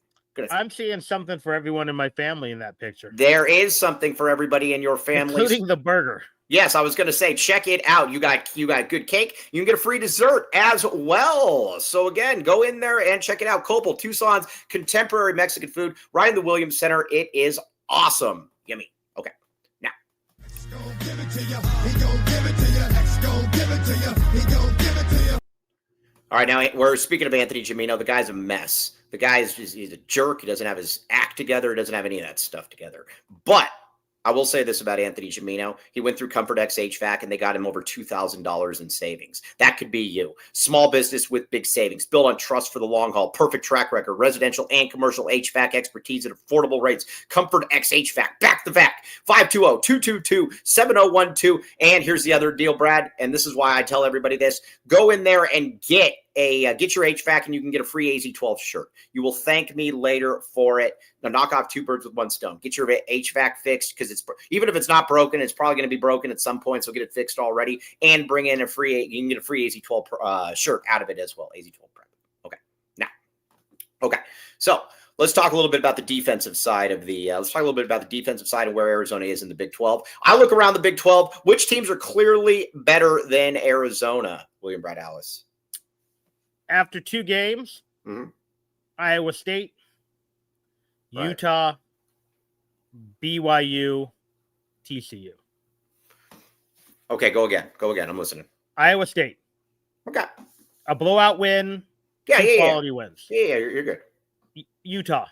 I'm seeing something for everyone in my family in that picture. There is something for everybody in your family, including the burger. Yes, I was going to say, check it out. You got good cake. You can get a free dessert as well. So again, go in there and check it out. Copal, Tucson's contemporary Mexican food, right in the Williams Center. It is awesome. Yummy. Okay, now. All right, now we're speaking of Anthony Gimino. The guy's a mess. The guy he's a jerk. He doesn't have his act together. He doesn't have any of that stuff together. But I will say this about Anthony Gimino. He went through Comfort X HVAC and they got him over $2,000 in savings. That could be you. Small business with big savings, built on trust for the long haul, perfect track record, residential and commercial HVAC expertise at affordable rates. Comfort X HVAC, back the vac, 520-222-7012. And here's the other deal, Brad, and this is why I tell everybody this. Go in there and get your HVAC and you can get a free AZ12 shirt. You will thank me later for it. Now knock off two birds with one stone. Get your HVAC fixed because even if it's not broken, it's probably going to be broken at some point. So get it fixed already and bring in you can get a free AZ12 shirt out of it as well. AZ12 prep. Okay. Now, okay. So let's talk a little bit about the defensive side of let's talk a little bit about the defensive side and where Arizona is in the Big 12. I look around the Big 12. Which teams are clearly better than Arizona? William Brad Alice. After 2 games, Iowa State, Right. Utah, BYU, TCU. Okay, go again. I'm listening. Iowa State. Okay. A blowout win. Yeah, two quality wins. Yeah, you're good. Utah.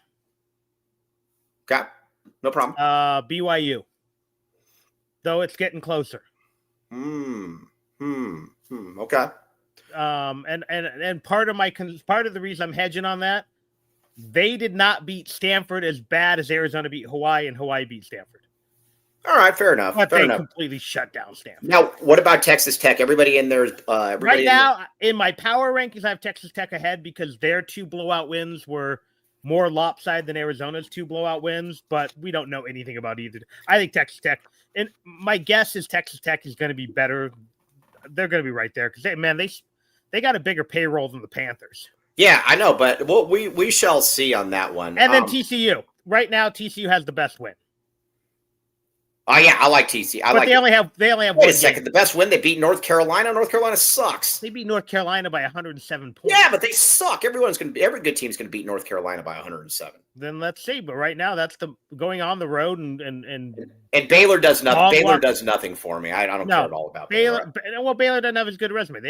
Okay. No problem. BYU. Though it's getting closer. Okay. And part of the reason I'm hedging on that, they did not beat Stanford as bad as Arizona beat Hawaii, and Hawaii beat Stanford. All right, fair enough. But they completely shut down Stanford. Now, what about Texas Tech? Everybody in there. Right now, in my power rankings, I have Texas Tech ahead because their 2 blowout wins were more lopsided than Arizona's 2 blowout wins, but we don't know anything about either. I think Texas Tech, and my guess is Texas Tech is going to be better. They're going to be right there because they got a bigger payroll than the Panthers. Yeah, I know, but we shall see on that one. And then TCU. Right now, TCU has the best win. Oh yeah, I like TCU. They only have Wait one a second. game. The best win, they beat North Carolina. North Carolina sucks. They beat North Carolina by 107 points. Yeah, but they suck. Every good team's going to beat North Carolina by 107. Then let's see. But right now, that's going on the road and Baylor does nothing. Baylor does nothing for me. I don't care at all about Baylor. Well, Baylor doesn't have as good a resume.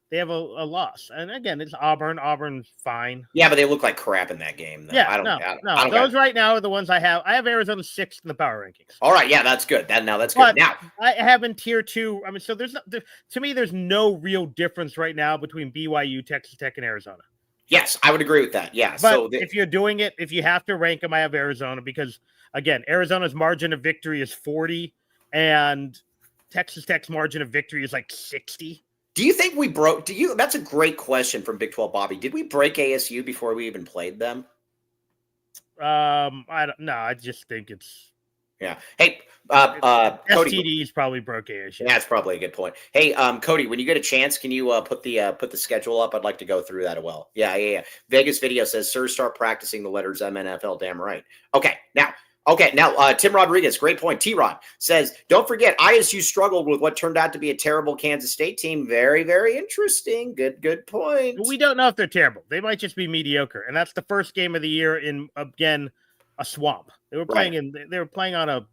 They have a loss, and again, it's Auburn. Auburn's fine. Yeah, but they look like crap in that game. Though. Yeah, I don't those right now are the ones I have. I have Arizona 6th in the power rankings. All right, yeah, that's good. That's But good. Now I have in tier 2. I mean, so to me, there's no real difference right now between BYU, Texas Tech, and Arizona. yes, I would agree with that. Yeah. But if you're doing it, if you have to rank them, I have Arizona because again, Arizona's margin of victory is 40, and Texas Tech's margin of victory is like 60. Do you think we broke? That's a great question from Big 12 Bobby. Did we break ASU before we even played them? I don't know. I just think it's Hey, Cody. STDs probably broke ASU. That's probably a good point. Hey, Cody, when you get a chance, can you put the schedule up? I'd like to go through that as well. Yeah. Vegas video says, "Sir, start practicing the letters MNFL." Damn right. Okay, now, Tim Rodriguez, great point. T-Rod says, don't forget, ISU struggled with what turned out to be a terrible Kansas State team. Very, very interesting. Good point. We don't know if they're terrible. They might just be mediocre. And that's the first game of the year in, again, a swamp. They were playing on a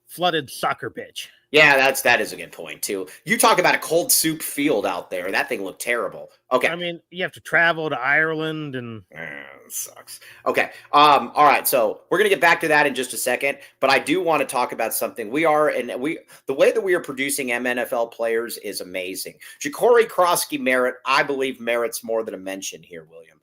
flooded soccer pitch. Yeah, that is a good point, too. You talk about a cold soup field out there. That thing looked terrible. Okay. I mean, you have to travel to Ireland and it sucks. Okay. All right. So we're going to get back to that in just a second, but I do want to talk about something. The way that we are producing MNFL players is amazing. Ja'Cory Krosky-Merritt, I believe, merits more than a mention here, William.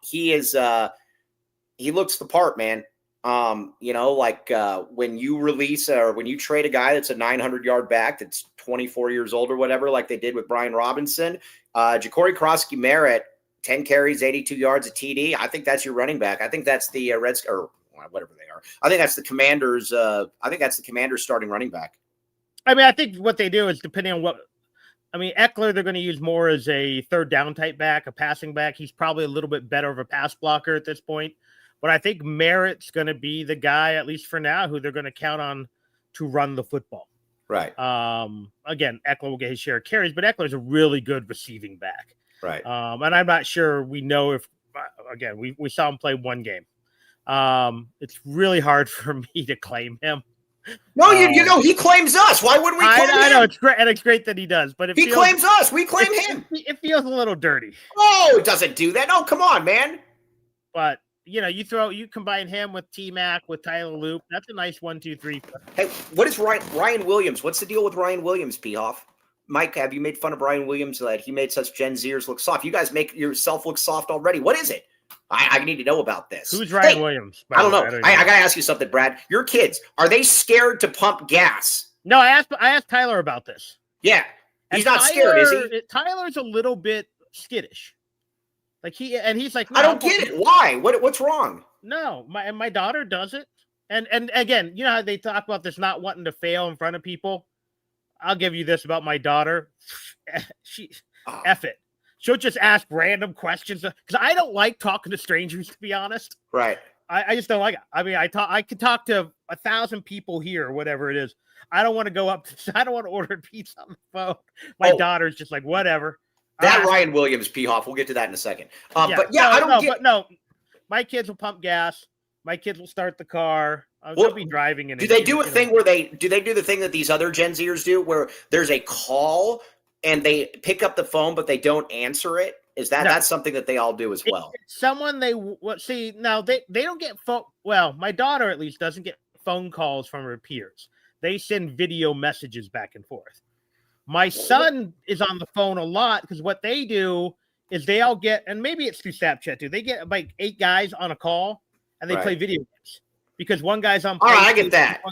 He looks the part, man. When you release or when you trade a guy that's a 900-yard back that's 24 years old or whatever, like they did with Brian Robinson, Ja'Cory Krosky-Merritt, 10 carries, 82 yards, a TD. I think that's your running back. I think that's the whatever they are. I think that's the Commanders. I think that's the Commanders starting running back. I mean, I think what they do is depending on Eckler, they're going to use more as a third down type back, a passing back. He's probably a little bit better of a pass blocker at this point. But I think Merritt's going to be the guy, at least for now, who they're going to count on to run the football. Right. Again, Eckler will get his share of carries, but Eckler's a really good receiving back. Right. And I'm not sure we know if, again, we saw him play one game. It's really hard for me to claim him. No, you know, he claims us. Why wouldn't we claim him? I know, it's great, and it's great that he does, but he claims us. We claim him. It feels a little dirty. Oh, it doesn't do that. No, come on, man. But, you combine him with T-Mac, with Tyler Loop. That's a nice 1, 2, 3. Hey, what is Ryan Williams? What's the deal with Ryan Williams, P-Hoff? Mike, have you made fun of Ryan Williams that he made such Gen Zers look soft? You guys make yourself look soft already. What is it? I need to know about this. Who's Ryan Williams? I don't know. I got to ask you something, Brad. Your kids, are they scared to pump gas? No, I asked Tyler about this. Yeah. He's not scared, is he? Tyler's a little bit skittish. He's like, no, I don't get it. Why? What's wrong? No, my daughter does it. And again, you know how they talk about this not wanting to fail in front of people? I'll give you this about my daughter. F it. She'll just ask random questions because I don't like talking to strangers, to be honest. Right. I just don't like it. I mean, I could talk to 1,000 people here or whatever it is. I don't want to go up. I don't want to order pizza on the phone. My daughter's just like, whatever. That Ryan Williams, P-Hoff. We'll get to that in a second. But my kids will pump gas. My kids will start the car. They'll be driving. Do they do a thing where do they do the thing that these other Gen Zers do where there's a call and they pick up the phone, but they don't answer it? That's something that they all do as well? Someone they don't get phone. Well, my daughter at least doesn't get phone calls from her peers. They send video messages back and forth. My son is on the phone a lot because what they do is they all get, and maybe it's through Snapchat too. They get like 8 guys on a call and they play video games because one guy's on. All right, I get that.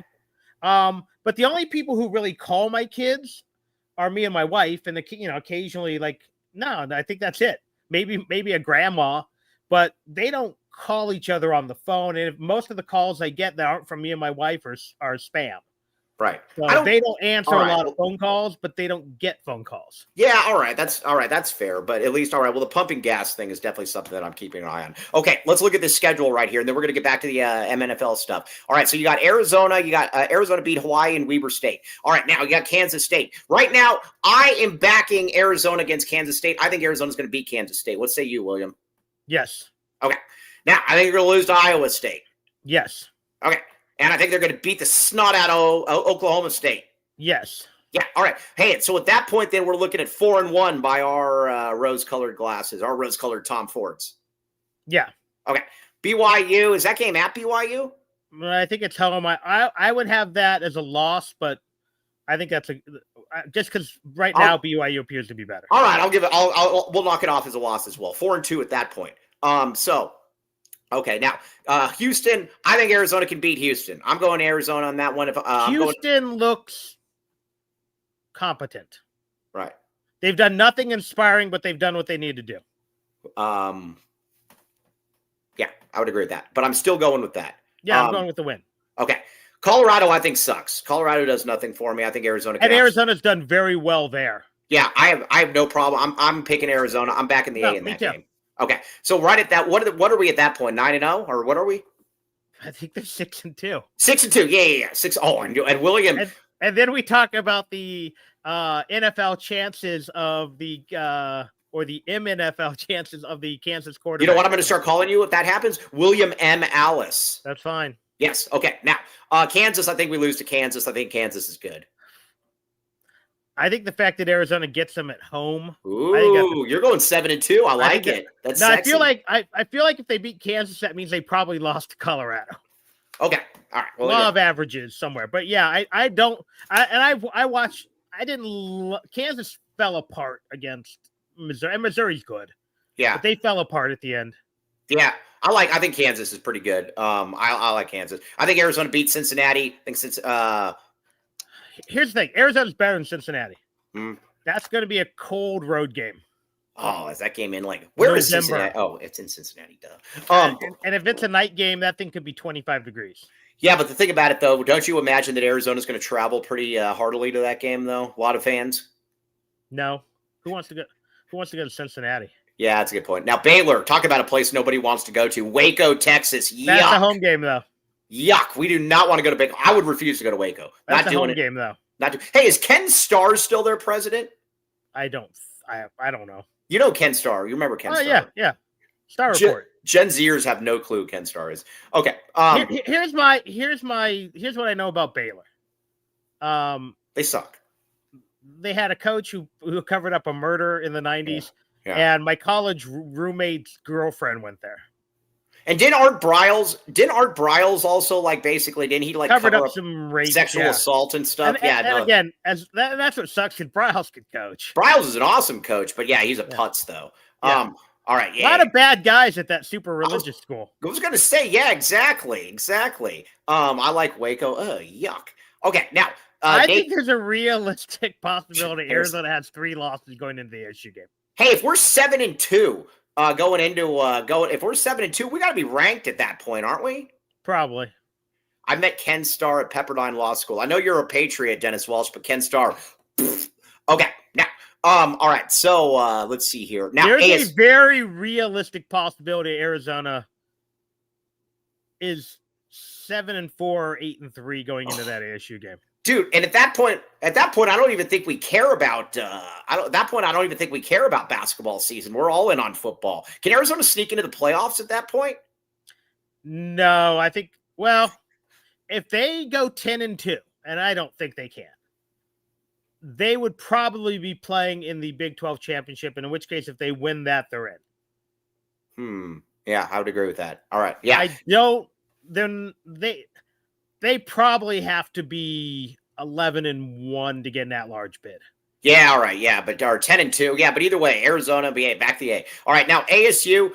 But the only people who really call my kids are me and my wife, and occasionally I think that's it. Maybe a grandma, but they don't call each other on the phone. And if most of the calls I get that aren't from me and my wife are spam. Right. So they don't answer a lot of phone calls, but they don't get phone calls. Yeah. All right. That's fair. But at least, all right. Well, the pumping gas thing is definitely something that I'm keeping an eye on. Okay. Let's look at this schedule right here. And then we're going to get back to the MNFL stuff. All right. So you got Arizona. You got Arizona beat Hawaii and Weber State. All right. Now you got Kansas State. Right now, I am backing Arizona against Kansas State. I think Arizona's going to beat Kansas State. What say you, William? Yes. Okay. Now, I think you're going to lose to Iowa State. Yes. Okay. And I think they're going to beat the snot out of Oklahoma State. Yes. Yeah. All right. Hey, so at that point, then we're looking at 4-1 by our rose-colored glasses, our rose-colored Tom Fords. Yeah. Okay. BYU, is that game at BYU? I think it's home. I would have that as a loss, but I think that's just because right now BYU appears to be better. All right. We'll knock it off as a loss as well. 4-2 at that point. Okay, now Houston. I think Arizona can beat Houston. I'm going Arizona on that one. Houston looks competent. Right. They've done nothing inspiring, but they've done what they need to do. Yeah, I would agree with that. But I'm still going with that. Yeah, I'm going with the win. Okay. Colorado, I think, sucks. Colorado does nothing for me. I think Arizona can. And Arizona's done very well there. Yeah, I have no problem. I'm picking Arizona. I'm backing the A in that game. Okay, so right at that, what are we at that point? 9-0, or what are we? I think they're 6-2. 6-2, yeah. 6. Oh, and William, and then we talk about the NFL chances of the or the MNFL chances of the Kansas quarterback. You know what I'm going to start calling you if that happens? William M. Alice. That's fine. Yes. Okay. Now, Kansas. I think we lose to Kansas. I think Kansas is good. I think the fact that Arizona gets them at home. Ooh, you're going 7-2. I like it. That's sexy. I feel like if they beat Kansas, that means they probably lost to Colorado. Okay. All right. Well, law of averages somewhere, but yeah, Kansas fell apart against Missouri, and Missouri's good. Yeah, but they fell apart at the end. Yeah, I think Kansas is pretty good. I like Kansas. I think Arizona beats Cincinnati. Here's the thing: Arizona's better than Cincinnati. That's going to be a cold road game. Oh, is that game in like where is November. Cincinnati? Oh, it's in Cincinnati, duh. And if it's a night game, that thing could be 25 degrees. Yeah, but the thing about it though, don't you imagine that Arizona's going to travel pretty heartily to that game though? A lot of fans. No. Who wants to go to Cincinnati? Yeah, that's a good point. Now Baylor, talk about a place nobody wants to go to. Waco, Texas. Yuck. That's a home game though. Yuck. We do not want to go to Baylor. I would refuse to go to Waco. That's Not a doing home it. game though. Hey, is Ken Starr still their president? I don't know. You know Ken Starr. You remember Ken Oh Starr? yeah. Star Report. Gen Zers have no clue who Ken Starr is. Okay. Here's what I know about Baylor. They suck. They had a coach who covered up a murder in the 90s, Yeah. and my college roommate's girlfriend went there. And didn't Art Briles also like basically didn't he like Covered cover up some rape, sexual assault and stuff? And again, that's what sucks. Because Briles could coach. Briles is an awesome coach, but yeah, he's a putz though. Yeah. All right, A lot of bad guys at that super religious school. I was going to say, yeah, exactly. I like Waco. Oh, yuck. Okay, now I think there's a realistic possibility Arizona has 3 losses going into the ASU game. Hey, if we're 7-2 going into if we're 7-2, we got to be ranked at that point, aren't we? Probably. I met Ken Starr at Pepperdine Law School. I know you're a Patriot, Dennis Walsh, but Ken Starr. Okay, now. All right, so let's see here. Now there's a very realistic possibility Arizona is 7-4 or 8-3 going into that ASU game. Dude, and at that point, I don't even think we care about. I don't even think we care about basketball season. We're all in on football. Can Arizona sneak into the playoffs at that point? No, I think. Well, if they go 10-2, and I don't think they can, they would probably be playing in the Big-12 championship. And in which case, if they win that, they're in. Yeah, I would agree with that. All right. Yeah. I don't. Then they probably have to be 11-1 to get in that large bid. Yeah, all right, yeah, but or 10-2, yeah, but either way, Arizona be back to the A. All right, now ASU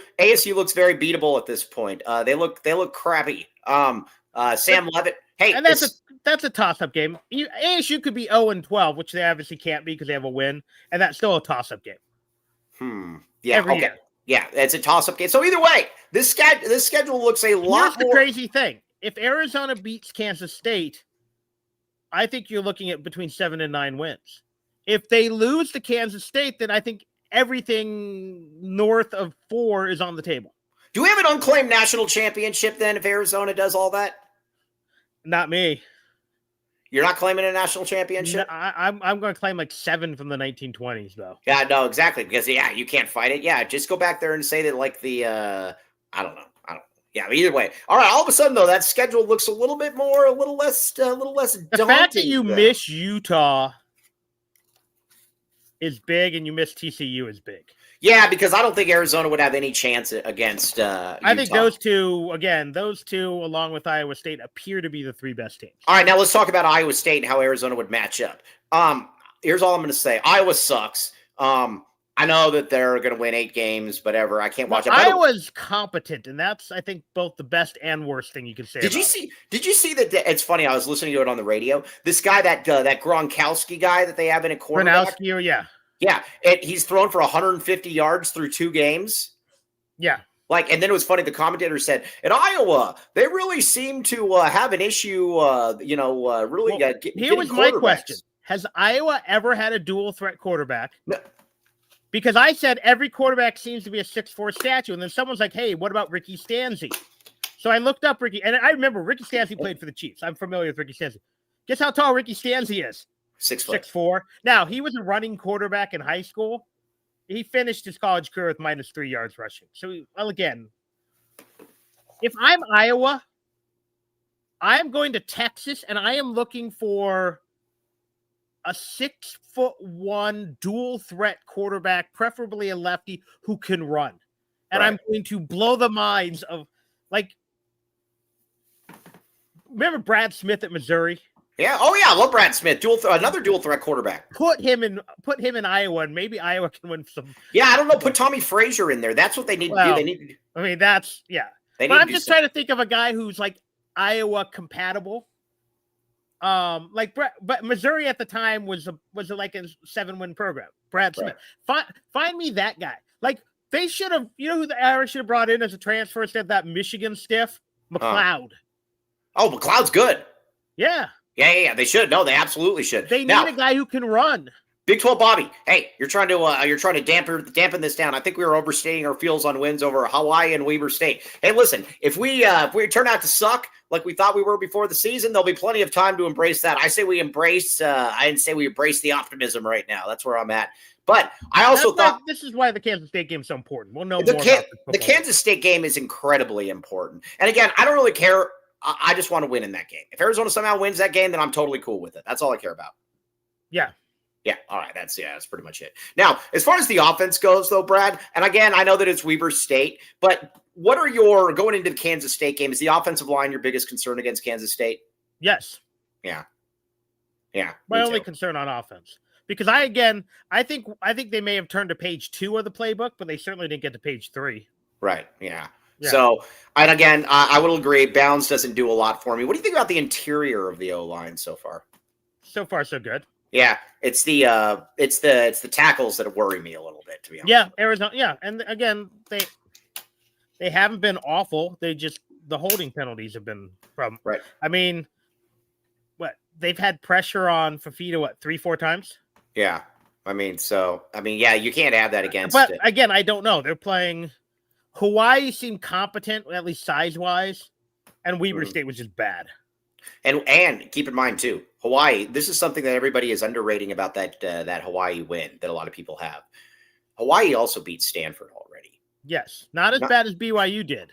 looks very beatable at this point. They look crappy. Sam Levitt, hey, and that's a toss-up game. ASU could be 0-12, which they obviously can't be because they have a win, and that's still a toss-up game. Yeah, Every okay. year. Yeah, it's a toss-up game. So either way, this schedule looks a lot Here's the crazy thing. If Arizona beats Kansas State, I think you're looking at between 7 and 9 wins. If they lose to Kansas State, then I think everything north of 4 is on the table. Do we have an unclaimed national championship then if Arizona does all that? Not me. You're not claiming a national championship? No, I'm going to claim like 7 from the 1920s, though. Yeah, no, exactly. Because, yeah, you can't fight it. Yeah, just go back there and say that like the I don't know. Yeah, either way. All right, all of a sudden, though, that schedule looks a little less daunting. The fact that you miss Utah is big, and you miss TCU is big. Yeah, because I don't think Arizona would have any chance against Utah. I think those two, along with Iowa State, appear to be the 3 best teams. All right, now let's talk about Iowa State and how Arizona would match up. Here's all I'm going to say. Iowa sucks. I know that they're going to win 8 games, whatever. I can't watch it. Iowa's competent, and that's, I think, both the best and worst thing you can say. Did you see that? It's funny. I was listening to it on the radio. This guy, that Gronkowski guy that they have in a quarterback. Gronkowski, yeah. Yeah, he's thrown for 150 yards through 2 games. Yeah. And then it was funny. The commentator said, at Iowa, they really seem to have an issue, here was my question. Has Iowa ever had a dual threat quarterback? No. Because I said every quarterback seems to be a 6'4" statue. And then someone's like, hey, what about Ricky Stanzi? So I looked up Ricky. And I remember Ricky Stanzi played for the Chiefs. I'm familiar with Ricky Stanzi. Guess how tall Ricky Stanzi is? 6'4". Now, he was a running quarterback in high school. He finished his college career with -3 yards rushing. So, well, again, if I'm Iowa, I'm going to Texas, and I am looking for a 6'1" dual threat quarterback, preferably a lefty who can run. And I'm going to blow the minds of, remember Brad Smith at Missouri? Yeah. Oh, yeah. I love Brad Smith. Another dual threat quarterback. Put him in Iowa, and maybe Iowa can win some. Yeah, I don't know. Put Tommy Frazier in there. That's what they need to do. They need. I mean, but I'm just trying to think of a guy who's like Iowa compatible. but Missouri at the time was like a 7-win program. Brad Smith. Find me that guy. Like they should have, who the Irish should have brought in as a transfer instead of that Michigan stiff? McLeod. Oh, McLeod's good. Yeah. Yeah. They should. No, they absolutely should. They need a guy who can run. Big 12 Bobby, hey, you're trying to dampen this down. I think we were overstating our feels on wins over Hawaii and Weber State. Hey, listen, if we turn out to suck like we thought we were before the season, there'll be plenty of time to embrace that. I say we embrace. I didn't say we embrace the optimism right now. That's where I'm at. But I also thought this is why the Kansas State game is so important. We'll know more about the Kansas State game is incredibly important. And again, I don't really care. I just want to win in that game. If Arizona somehow wins that game, then I'm totally cool with it. That's all I care about. Yeah. Yeah, all right. That's pretty much it. Now, as far as the offense goes, though, Brad, and again, I know that it's Weber State, but what are going into the Kansas State game? Is the offensive line your biggest concern against Kansas State? Yes. Yeah. My only concern on offense, because I think they may have turned to page 2 of the playbook, but they certainly didn't get to page 3. Right. Yeah. So, and again, I will agree. Bounds doesn't do a lot for me. What do you think about the interior of the O-line so far? So far, so good. Yeah, it's the tackles that worry me a little bit, to be honest. Yeah, Arizona. Yeah, and again, they haven't been awful. The holding penalties have been from. Right. I mean, they've had pressure on Fifita 3-4 times. Yeah, yeah, you can't have that against. But again, I don't know. They're playing. Hawaii seemed competent, at least size wise, and Weber State was just bad. And keep in mind too, Hawaii. This is something that everybody is underrating about that Hawaii win that a lot of people have. Hawaii also beat Stanford already. Yes, not as bad as BYU did.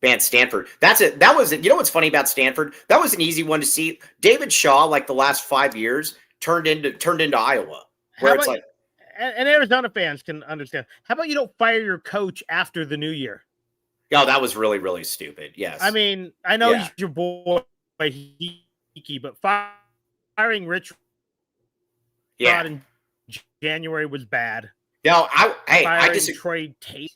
Man, Stanford. That's it. That was it. You know what's funny about Stanford? That was an easy one to see. David Shaw, like the last 5 years, turned into Iowa, where it's like. And Arizona fans can understand. How about you don't fire your coach after the new year? Oh, that was really, really stupid. Yes. I mean, I know he's your boy, but firing Rich Rod in January was bad. No, I disagree. Troy Tate.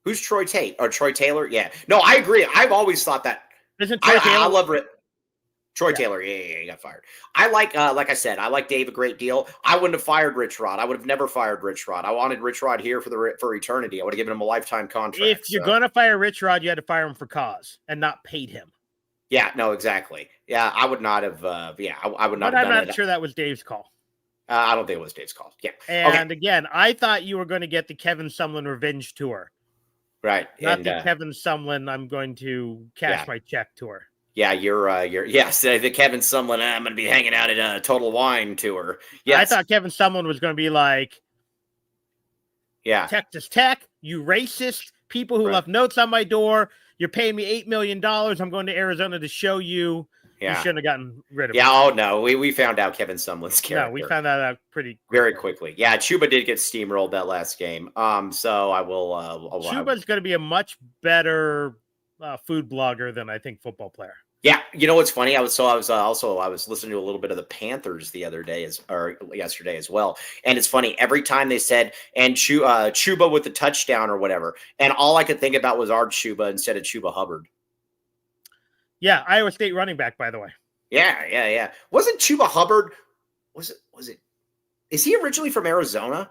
Who's Troy Tate or Troy Taylor? Yeah. No, I agree. I've always thought that. Isn't Troy Taylor? I love it. Troy Taylor, he got fired. I like I said, I like Dave a great deal. I wouldn't have fired Rich Rod. I would have never fired Rich Rod. I wanted Rich Rod here for eternity. I would have given him a lifetime contract. If you're gonna fire Rich Rod, you had to fire him for cause and not paid him. Yeah, no, exactly. Yeah, I would not have. I would not. But have I'm done not sure that was Dave's call. I don't think it was Dave's call. Yeah. And again, I thought you were going to get the Kevin Sumlin revenge tour. Right. Not the Kevin Sumlin, I'm going to cash my check tour. Yeah, the Kevin Sumlin, I'm going to be hanging out at a Total Wine tour. Yes. I thought Kevin Sumlin was going to be like, Texas Tech, you racist people who left notes on my door. You're paying me $8 million. I'm going to Arizona to show you. You shouldn't have gotten rid of him. Oh, no. We found out Kevin Sumlin's character. No, we found that out very quickly. Yeah, Chuba did get steamrolled that last game. So I will. Chuba's going to be a much better food blogger than I think football player. Yeah, you know what's funny? I was listening to a little bit of the Panthers the other day or yesterday as well, and it's funny every time they said and Chuba with the touchdown or whatever, and all I could think about was our Chuba instead of Chuba Hubbard. Yeah, Iowa State running back, by the way. Yeah. Wasn't Chuba Hubbard? Was it? Is he originally from Arizona?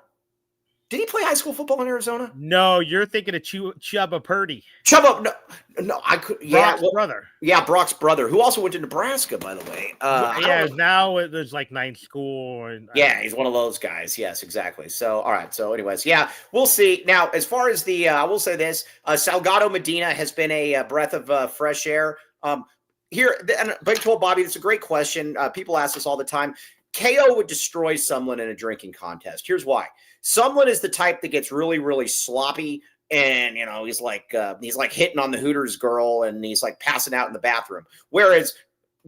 Did he play high school football in Arizona? No, you're thinking of Chubba Purdy. Chubba, no, I could. Brock's brother. Yeah, Brock's brother, who also went to Nebraska, by the way. Now there's like 9 school. He's one of those guys. Yes, exactly. So, all right. So, anyways, we'll see. Now, as far as I will say this: Salgado Medina has been a breath of fresh air. Here, and Big 12 Bobby, it's a great question. People ask this all the time. KO would destroy Sumlin in a drinking contest. Here's why. Sumlin is the type that gets really, really sloppy, and he's like hitting on the Hooters girl, and he's like passing out in the bathroom. Whereas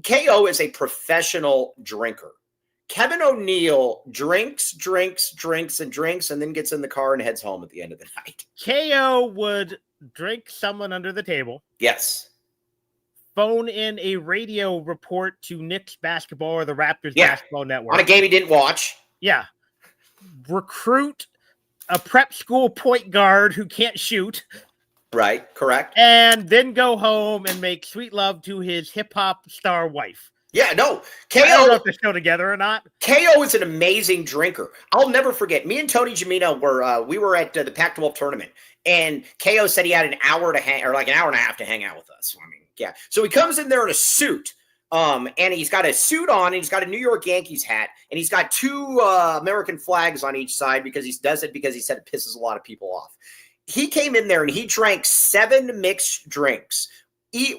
KO is a professional drinker. Kevin O'Neill drinks, and then gets in the car and heads home at the end of the night. KO would drink someone under the table. Yes. Phone in a radio report to Knicks basketball or the Raptors basketball network. On a game he didn't watch. Yeah. Recruit a prep school point guard who can't shoot. Right. Correct. and then go home and make sweet love to his hip hop star wife. Yeah. No. I don't know KO. if they're still together or not. KO is an amazing drinker. I'll never forget. Me and Tony Jamino were at the Pac-12 tournament, and KO said he had an hour to hang, or like an hour and a half to hang out with us. I mean, yeah. So he comes in there in a suit, and he's got a suit on, and he's got a New York Yankees hat, and he's got 2 American flags on each side because he does it because he said it pisses a lot of people off. He came in there and he drank 7 mixed drinks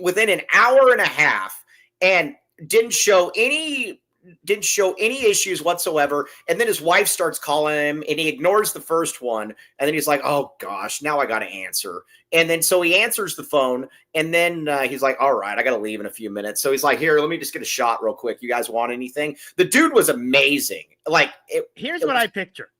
within an hour and a half, and didn't show any issues whatsoever. And then his wife starts calling him and he ignores the first one. And then he's like, oh gosh, now I got to answer. And then so he answers the phone, and then he's like, all right, I got to leave in a few minutes. So he's like, here, let me just get a shot real quick. You guys want anything? The dude was amazing. Like, Here's what I picture.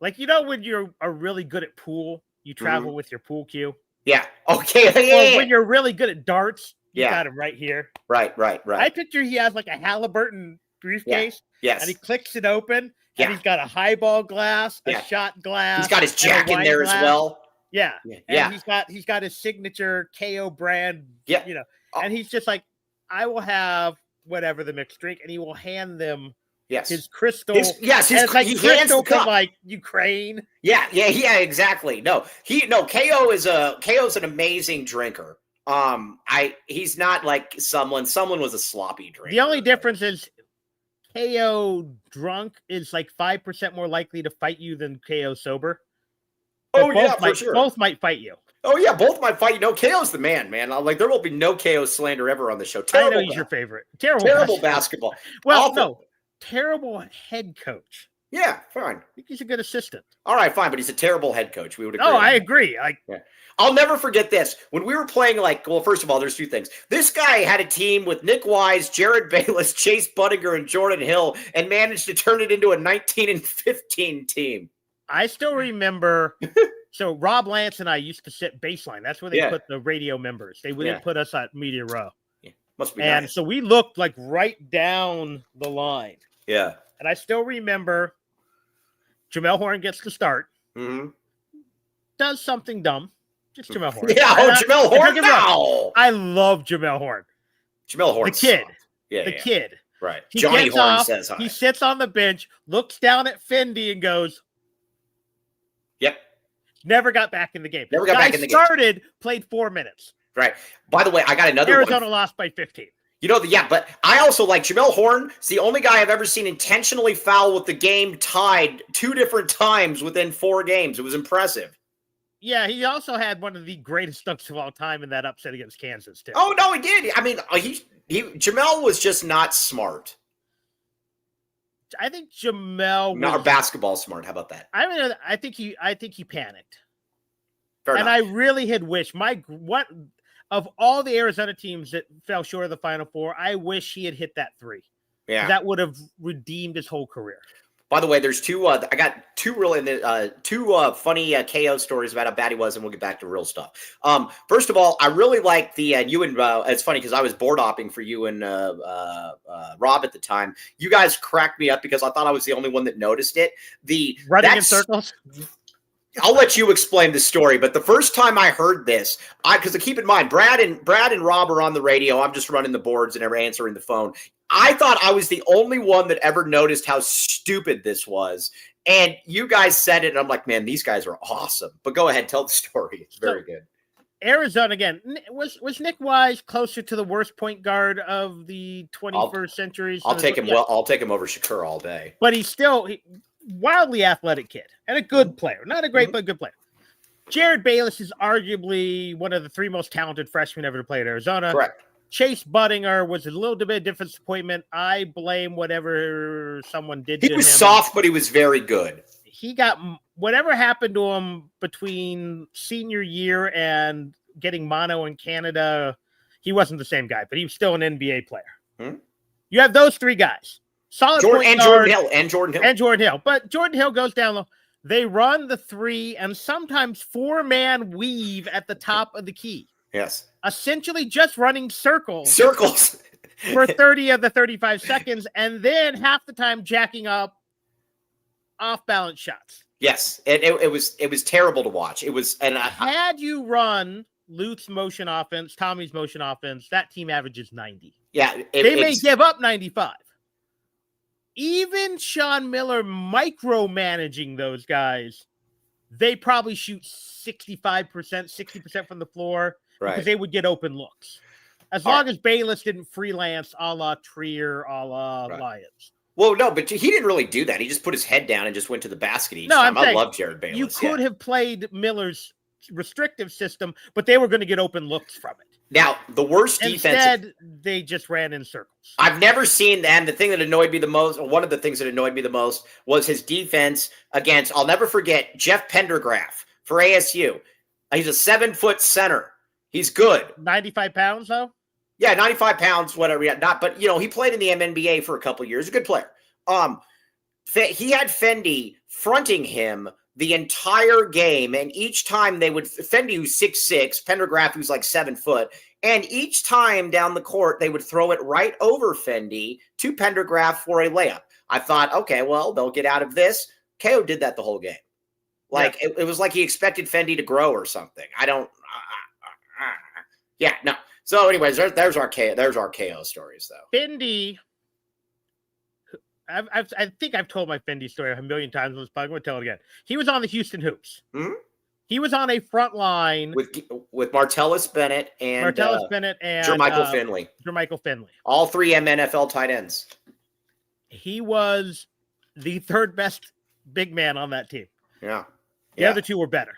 Like, when you are really good at pool, you travel with your pool cue. Yeah. Okay. Or when you're really good at darts, you Yeah. got him right here. Right. I picture he has like a Halliburton briefcase, Yes. and he clicks it open, Yeah. and he's got a highball glass, a Yeah. shot glass. He's got his and a jack in wine there glass. as well. Yeah. Yeah. And he's got his signature KO brand. Yeah. And he's just like, I will have whatever the mixed drink, and he will hand them Yes. his crystal. His and it's like he hands crystal the cup. from like Ukraine. Yeah, exactly. KO's an amazing drinker. He's not like someone was a sloppy drinker. The only difference is KO drunk is like 5% more likely to fight you than KO sober. Oh But yeah, both for sure. Both might fight you. Oh yeah, both might fight. KO's the man, man. Like there will be no KO slander ever on the show. I Terrible, know he's your favorite. Terrible basketball. basketball. Well, Awful. no, terrible head coach. Yeah, fine. I think he's a good assistant. All right, fine, but he's a terrible head coach. We would agree. Oh, on I that. agree. I'll never forget this. When we were playing, first of all, there's 2 things. This guy had a team with Nick Wise, Jared Bayless, Chase Budinger, and Jordan Hill, and managed to turn it into a 19-15 team. I still remember. So Rob Lance and I used to sit baseline. That's where they Yeah. put the radio members. They wouldn't put us at media row. Yeah. Must be And nice. so we looked like right down the line. Yeah. And I still remember Jamel Horn gets the start, Mm-hmm. does something dumb. Just Jamel Horn. Yeah, Jamel Horn. Don't get me wrong. No. I love Jamel Horn. Jamel Horn. The kid. Yeah. The kid. Right. He Johnny gets Horn off, says hi. he sits on the bench, looks down at Fendi and goes, Yep. never got back in the game. Never got Guy back in the game. started, played 4 minutes. Right. By the way, I got another Arizona one. lost by 15. But I also like Jamel Horn. It's the only guy I've ever seen intentionally foul with the game tied 2 different times within 4 games. It was impressive. Yeah, he also had one of the greatest dunks of all time in that upset against Kansas, too. Oh no, he did. I mean, Jamel was just not smart. I think Jamel Not was, basketball smart. How about that? I think he panicked. Fair And enough. I really had wished what of all the Arizona teams that fell short of the Final Four, I wish he had hit that 3. Yeah. That would have redeemed his whole career. By the way, there's 2. I got 2 funny KO stories about how bad he was, and we'll get back to real stuff. First of all, I really like the you and it's funny because I was board hopping for you and Rob at the time. You guys cracked me up because I thought I was the only one that noticed it. Running in circles. I'll let you explain the story, but the first time I heard this, because keep in mind, Brad and Rob are on the radio. I'm just running the boards and ever answering the phone. I thought I was the only one that ever noticed how stupid this was. And you guys said it, and I'm like, man, these guys are awesome. But go ahead, tell the story. It's very good. Arizona again. Was Nick Wise closer to the worst point guard of the 21st century? I'll take him. Well, I'll take him over Shakur all day. But he's still wildly athletic kid and a good player. Not a great, but good player. Jared Bayless is arguably one of the 3 most talented freshmen ever to play at Arizona. Correct. Chase Budinger was a little bit of a disappointment. I blame whatever someone did to him. He was soft, but he was very good. He got whatever happened to him between senior year and getting mono in Canada. He wasn't the same guy, but he was still an NBA player. You have those 3 guys. Solid point guard, Jordan Hill. But Jordan Hill goes down low. They run the 3 and sometimes 4-man weave at the top of the key. Yes. Essentially just running circles for 30 of the 35 seconds, and then half the time jacking up off-balance shots. Yes. It was terrible to watch. It was, and had you run Lute's motion offense, Tommy's motion offense, that team averages 90. Yeah. They may give up 95. Even Sean Miller micromanaging those guys, they probably shoot 65%, 60% from the floor because they would get open looks. As long as Bayless didn't freelance a la Trier, a la Lions. Well, no, but he didn't really do that. He just put his head down and just went to the basket each time. I love Jared Bayless. You could have played Miller's restrictive system, but they were going to get open looks from it. Now, the worst defense. Instead, they just ran in circles. I've never seen them. The thing that annoyed me the most, or one of the things that annoyed me the most, was his defense against, I'll never forget, Jeff Pendergraph for ASU. He's a 7-foot center. He's good. 95 pounds, though? Yeah, 95 pounds, whatever. Yeah, but he played in the NBA for a couple of years. A good player. He had Fendi fronting him the entire game, and each time Fendi, who's 6'6", Pendergraph, who's like 7 foot, and each time down the court, they would throw it right over Fendi to Pendergraph for a layup. I thought, okay, well, they'll get out of this. KO did that the whole game. It was like he expected Fendi to grow or something. No. So anyways, there's our KO stories, though. Fendi, I think I've told my Fendi story a million times on this podcast. I'm going to tell it again. He was on the Houston Hoops. Mm-hmm. He was on a front line with Martellus Bennett and Jermichael Finley. Jermichael Finley. All three NFL tight ends. He was the third best big man on that team. Yeah. The other two were better.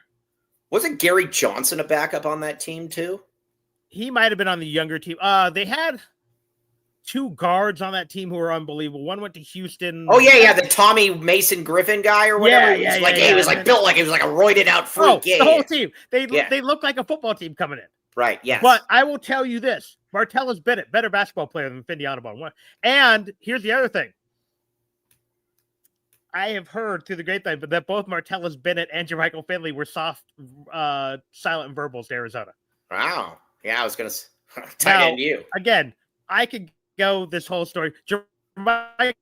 Wasn't Gary Johnson a backup on that team too? He might have been on the younger team. They had two guards on that team who were unbelievable. One went to Houston. Oh yeah, the Tommy Mason Griffin guy or whatever. He was built like he was like a roided out freak. The whole team. They looked like a football team coming in. Right. Yes. But I will tell you this: Martellus Bennett, better basketball player than Fendi Onabon. And here's the other thing. I have heard through the grapevine, but that both Martellus Bennett and Jermichael Finley were soft, silent verbals to Arizona. Wow. Yeah, I was going to tight end you. Again, I could go this whole story. Jermichael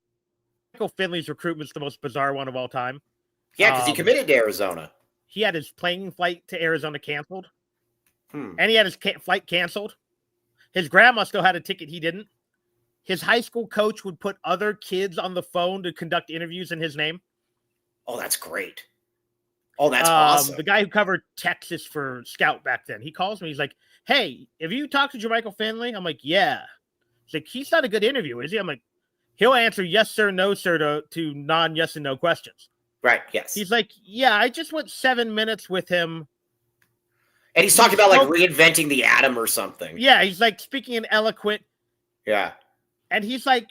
Finley's recruitment's the most bizarre one of all time. Yeah, because he committed to Arizona. He had his plane flight to Arizona canceled. And he had his flight canceled. His grandma still had a ticket. He didn't. His high school coach would put other kids on the phone to conduct interviews in his name. Oh, that's great. Oh, that's awesome. The guy who covered Texas for Scout back then, he calls me. He's like, hey, have you talked to Jermichael Finley? I'm like, yeah. He's like, he's not a good interview, is he? I'm like, he'll answer yes, sir, no, sir to non-yes and no questions. Right, yes. He's like, yeah, I just went 7 minutes with him. And he's talking about like reinventing the atom or something. Yeah, he's like speaking in eloquent. Yeah. And he's like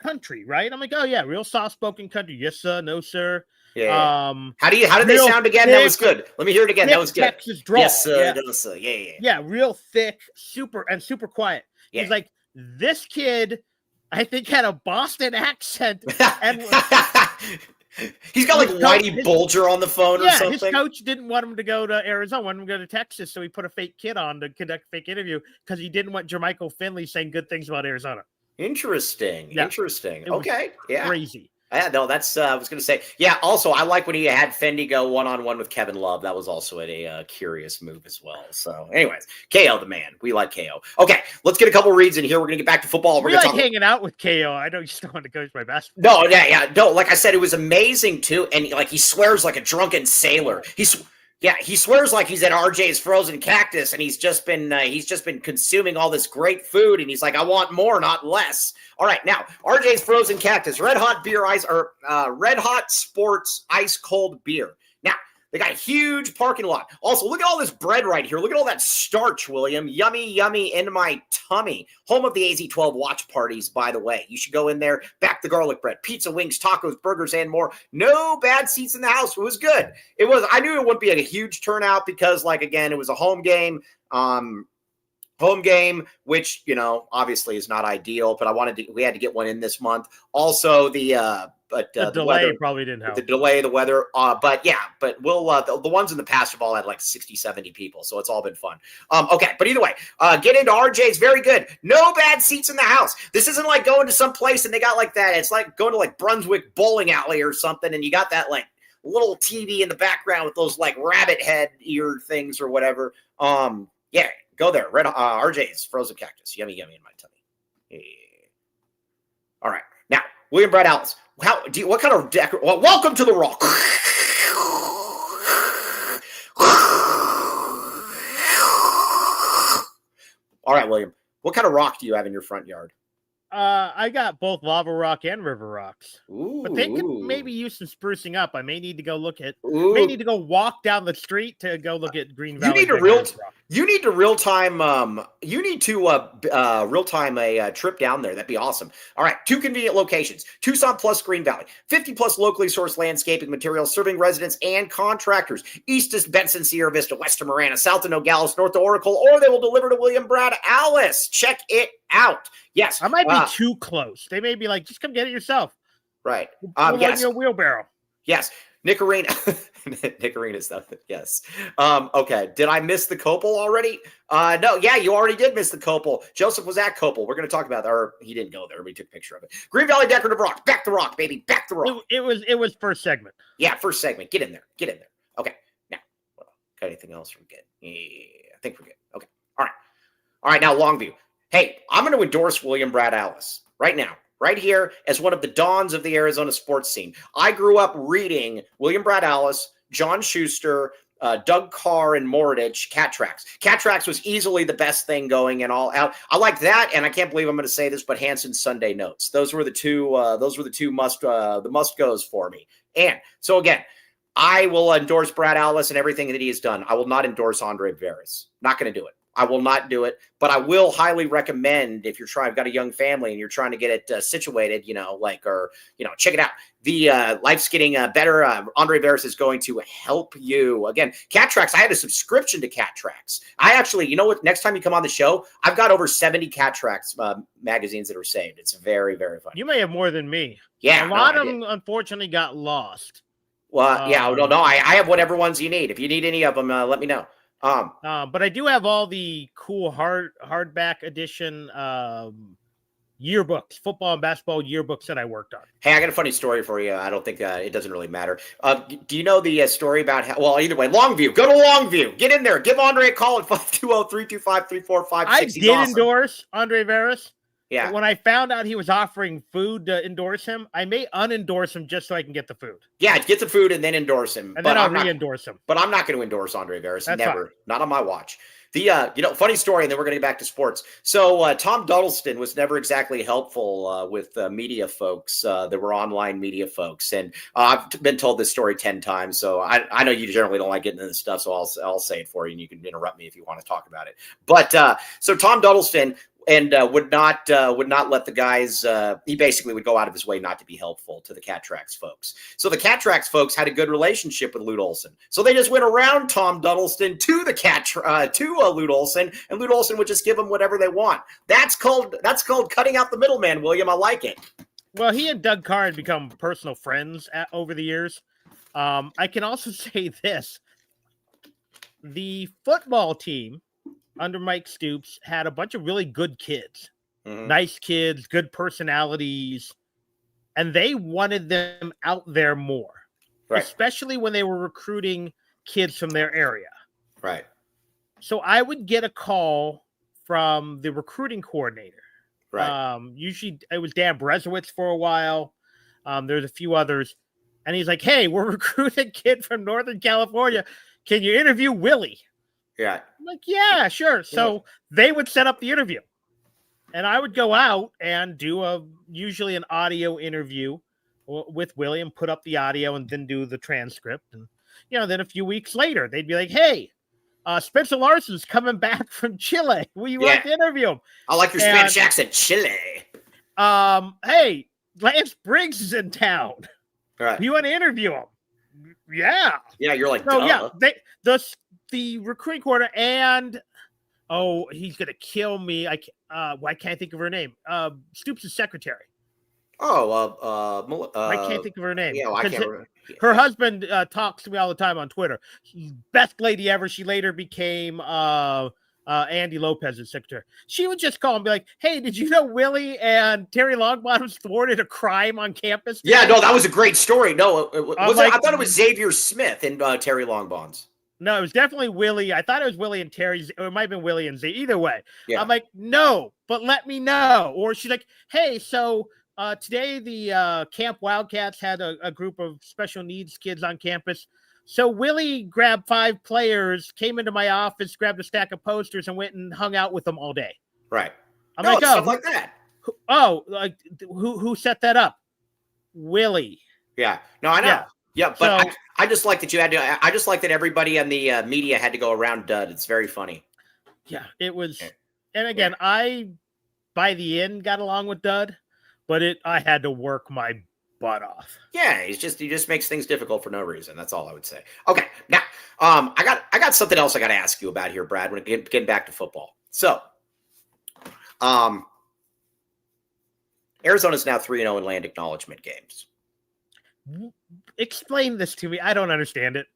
country, right? I'm like, oh yeah, real soft-spoken country. Yes, sir, no, sir. Yeah. How did they sound again? That was good. Let me hear it again. That was good. Texas drawl. Yes, sir, no, sir. Yeah. Yeah, real thick, super quiet. Yeah. He's like, this kid, I think, had a Boston accent. And he's got like Whitey Bulger on the phone or something. His coach didn't want him to go to Arizona, wanted him to go to Texas, so he put a fake kid on to conduct a fake interview because he didn't want Jermichael Finley saying good things about Arizona. Interesting. Yeah. Interesting. Okay. Yeah. Crazy. Yeah, no, that's I was going to say. Yeah, also, I like when he had Fendi go one-on-one with Kevin Love. That was also a curious move as well. So, anyways, KO the man. We like KO. Okay, let's get a couple reads in here. We're going to get back to football. We're like hanging out with KO. I know you still want to coach my basketball. No, yeah. No, like I said, it was amazing, too. And, like, he swears like a drunken sailor. He swears like he's at RJ's Frozen Cactus, and he's just been consuming all this great food, and he's like, I want more, not less. All right, now RJ's Frozen Cactus, Red Hot Beer Ice or Red Hot Sports Ice Cold Beer. Now they got a huge parking lot. Also, look at all this bread right here. Look at all that starch, William. Yummy, yummy in my tummy. Home of the AZ12 watch parties, by the way. You should go in there, back the garlic bread, pizza, wings, tacos, burgers, and more. No bad seats in the house. It was good. I knew it wouldn't be a huge turnout because, like, again, it was a home game. Which, obviously is not ideal, but we had to get one in this month. Also, the delay weather, probably didn't help. The delay, the weather. But we'll, the ones in the past have all had like 60, 70 people. So it's all been fun. Okay. But either way, get into RJ's. Very good. No bad seats in the house. This isn't like going to some place and they got like that. It's like going to like Brunswick bowling alley or something. And you got that little TV in the background with those like rabbit head ear things or whatever. Yeah, go there. RJ's Frozen Cactus. Yummy, yummy in my tummy. Yeah. All right. Now, William Brad Alice. What kind of well, welcome to the Rock. All right, William. What kind of rock do you have in your front yard? I got both lava rock and river rocks. Ooh, but they could maybe use some sprucing up. I may need to go Ooh. may need to go walk down the street to go look at Green Valley. You need to real time a trip down there. That'd be awesome. All right, 2 convenient locations: Tucson plus Green Valley. 50 plus locally sourced landscaping materials serving residents and contractors. East is Benson, Sierra Vista, west to Marana, south to Nogales, north to Oracle, or they will deliver to William Brad Alice. Check it out. Yes, I might be too close. They may be like, just come get it yourself. Right. Yes. Your wheelbarrow. Yes. Nick Arena. Nick Arena's stuff. Yes. Okay. Did I miss the Copel already? No. Yeah, you already did miss the Copel. Joseph was at Copel. We're going to talk about that. Or he didn't go there. We took a picture of it. Green Valley Decorative Rock. Back the rock, baby. Back the rock. It was first segment. Yeah, first segment. Get in there. Get in there. Okay. Now, got anything else we're good? Yeah, I think we're good. Okay. All right. All right. Now, Longview. Hey, I'm going to endorse William Brad Alice right now, right here, as one of the dons of the Arizona sports scene. I grew up reading William Brad Alice, John Schuster, Doug Carr, and Mordich, Cat Tracks. Cat Tracks was easily the best thing going and all out. I like that, and I can't believe I'm going to say this, but Hanson's Sunday Notes. Those were the two. Must goes for me. And so again, I will endorse Brad Alice and everything that he has done. I will not endorse Andre Veras. Not going to do it. I will not do it, but I will highly recommend if you're trying, got a young family and you're trying to get it situated, check it out. The life's getting better. Andre Veras is going to help you. Again, Cat Tracks, I had a subscription to Cat Tracks. I actually, you know what, next time you come on the show, I've got over 70 Cat Tracks magazines that are saved. It's very, very fun. You may have more than me. Yeah. A lot of them, unfortunately, got lost. Well, yeah, no, I have whatever ones you need. If you need any of them, let me know. But I do have all the cool hardback edition yearbooks, football and basketball yearbooks that I worked on. Hey, I got a funny story for you. I don't think it doesn't really matter. Do you know the story about how, well, either way, Longview, go to Longview, get in there, give Andre a call at 520-325-3456. I did endorse Andre Veras. Yeah. When I found out he was offering food to endorse him, I may unendorse him just so I can get the food. Yeah, get the food and then endorse him. And then I'll re-endorse him. But I'm not going to endorse Andre Veras. That's Never. fine. Not on my watch. The funny story, and then we're going to get back to sports. So Tom Duddleston was never exactly helpful with media folks. There were online media folks, and I've been told this story 10 times. So I know you generally don't like getting into this stuff, so I'll say it for you, and you can interrupt me if you want to talk about it. But so Tom Duddleston and would not let the guys. He basically would go out of his way not to be helpful to the Cat Tracks folks. So the Cat Tracks folks had a good relationship with Lute Olson, so they just went around Tom Duddleston to the Lute Olson, and Lute Olson would just give them whatever they want. That's called cutting out the middleman, William. I like it. Well, he and Doug Carr had become personal friends over the years. I can also say this: the football team under Mike Stoops had a bunch of really good kids, nice kids, good personalities, and they wanted them out there more, right, especially when they were recruiting kids from their area. Right. So I would get a call from the recruiting coordinator. Right. Usually it was Dan Brezowitz for a while. There's a few others. And he's like, hey, we're recruiting a kid from Northern California. Can you interview Willie? Yeah. I'm like, yeah, sure. So they would set up the interview, and I would go out and do usually an audio interview with William, put up the audio, and then do the transcript. And then a few weeks later, they'd be like, "Hey, Spencer Larson's coming back from Chile. Will you like to interview him?" I like your Spanish accent, Chile. Hey, Lance Briggs is in town. Right. You want to interview him? Yeah. Yeah, you're like, so yeah, the recruiting coordinator and he's gonna kill me. I can't think of her name. Stoops' secretary. I can't think of her name. Yeah, I can't remember. Her husband talks to me all the time on Twitter. She's best lady ever. She later became Andy Lopez's secretary. She would just call and be like, "Hey, did you know Willie and Terry Longbottom's thwarted a crime on campus today?" Yeah, no, that was a great story. No, like, I thought it was Xavier Smith and Terry Longbonds. No, it was definitely Willie. I thought it was Willie and Terry's, or it might have been Willie and Z. Either way. Yeah. I'm like, no, but let me know. Or she's like, hey, so today the Camp Wildcats had a group of special needs kids on campus. So Willie grabbed 5 players, came into my office, grabbed a stack of posters, and went and hung out with them all day. Right. I'm like, stuff like that. Oh, like who set that up? Willie. Yeah. No, I know. Yeah, but So, I just like that you had to. I just like that everybody on the media had to go around Dud. It's very funny. yeah, it was. And again, I by the end got along with Dud, but I had to work my butt off. Yeah, he just makes things difficult for no reason. That's all I would say. Okay, now I got something else I got to ask you about here, Brad. When getting back to football, so Arizona's now 3-0 in land acknowledgement games. Explain this to me. I don't understand it.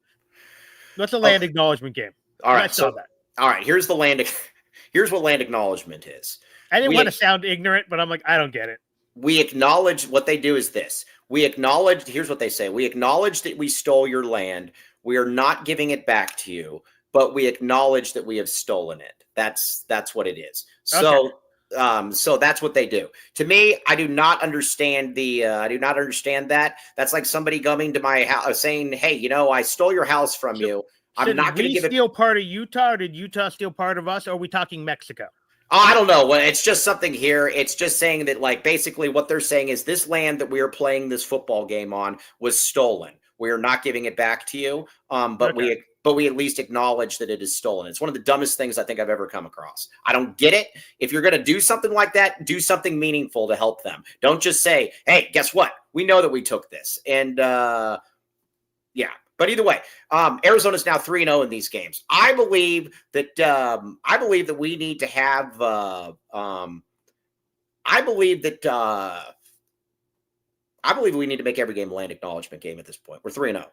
What's a land acknowledgement game? All right, so that. All right, here's what land acknowledgement is. I didn't want to sound ignorant, but I'm like, I don't get it. We acknowledge what they do is this. We acknowledge, here's what they say. We acknowledge that we stole your land. We are not giving it back to you, but we acknowledge that we have stolen it. That's what it is. So, so that's what they do. To me, I do not understand that. That's like somebody coming to my house saying, hey, I stole your house from you. I'm not going to give it. Steal part of Utah, or did Utah steal part of us? Or are we talking Mexico? Oh, I don't know. Well, it's just something here. It's just saying that, like, basically what they're saying is this land that we are playing this football game on was stolen. We are not giving it back to you. But we at least acknowledge that it is stolen. It's one of the dumbest things I think I've ever come across. I don't get it. If you're going to do something like that, do something meaningful to help them. Don't just say, hey, guess what? We know that we took this. And yeah. But either way, Arizona's now 3-0 in these games. I believe that we need to have. I believe we need to make every game a land acknowledgement game at this point. We're 3-0.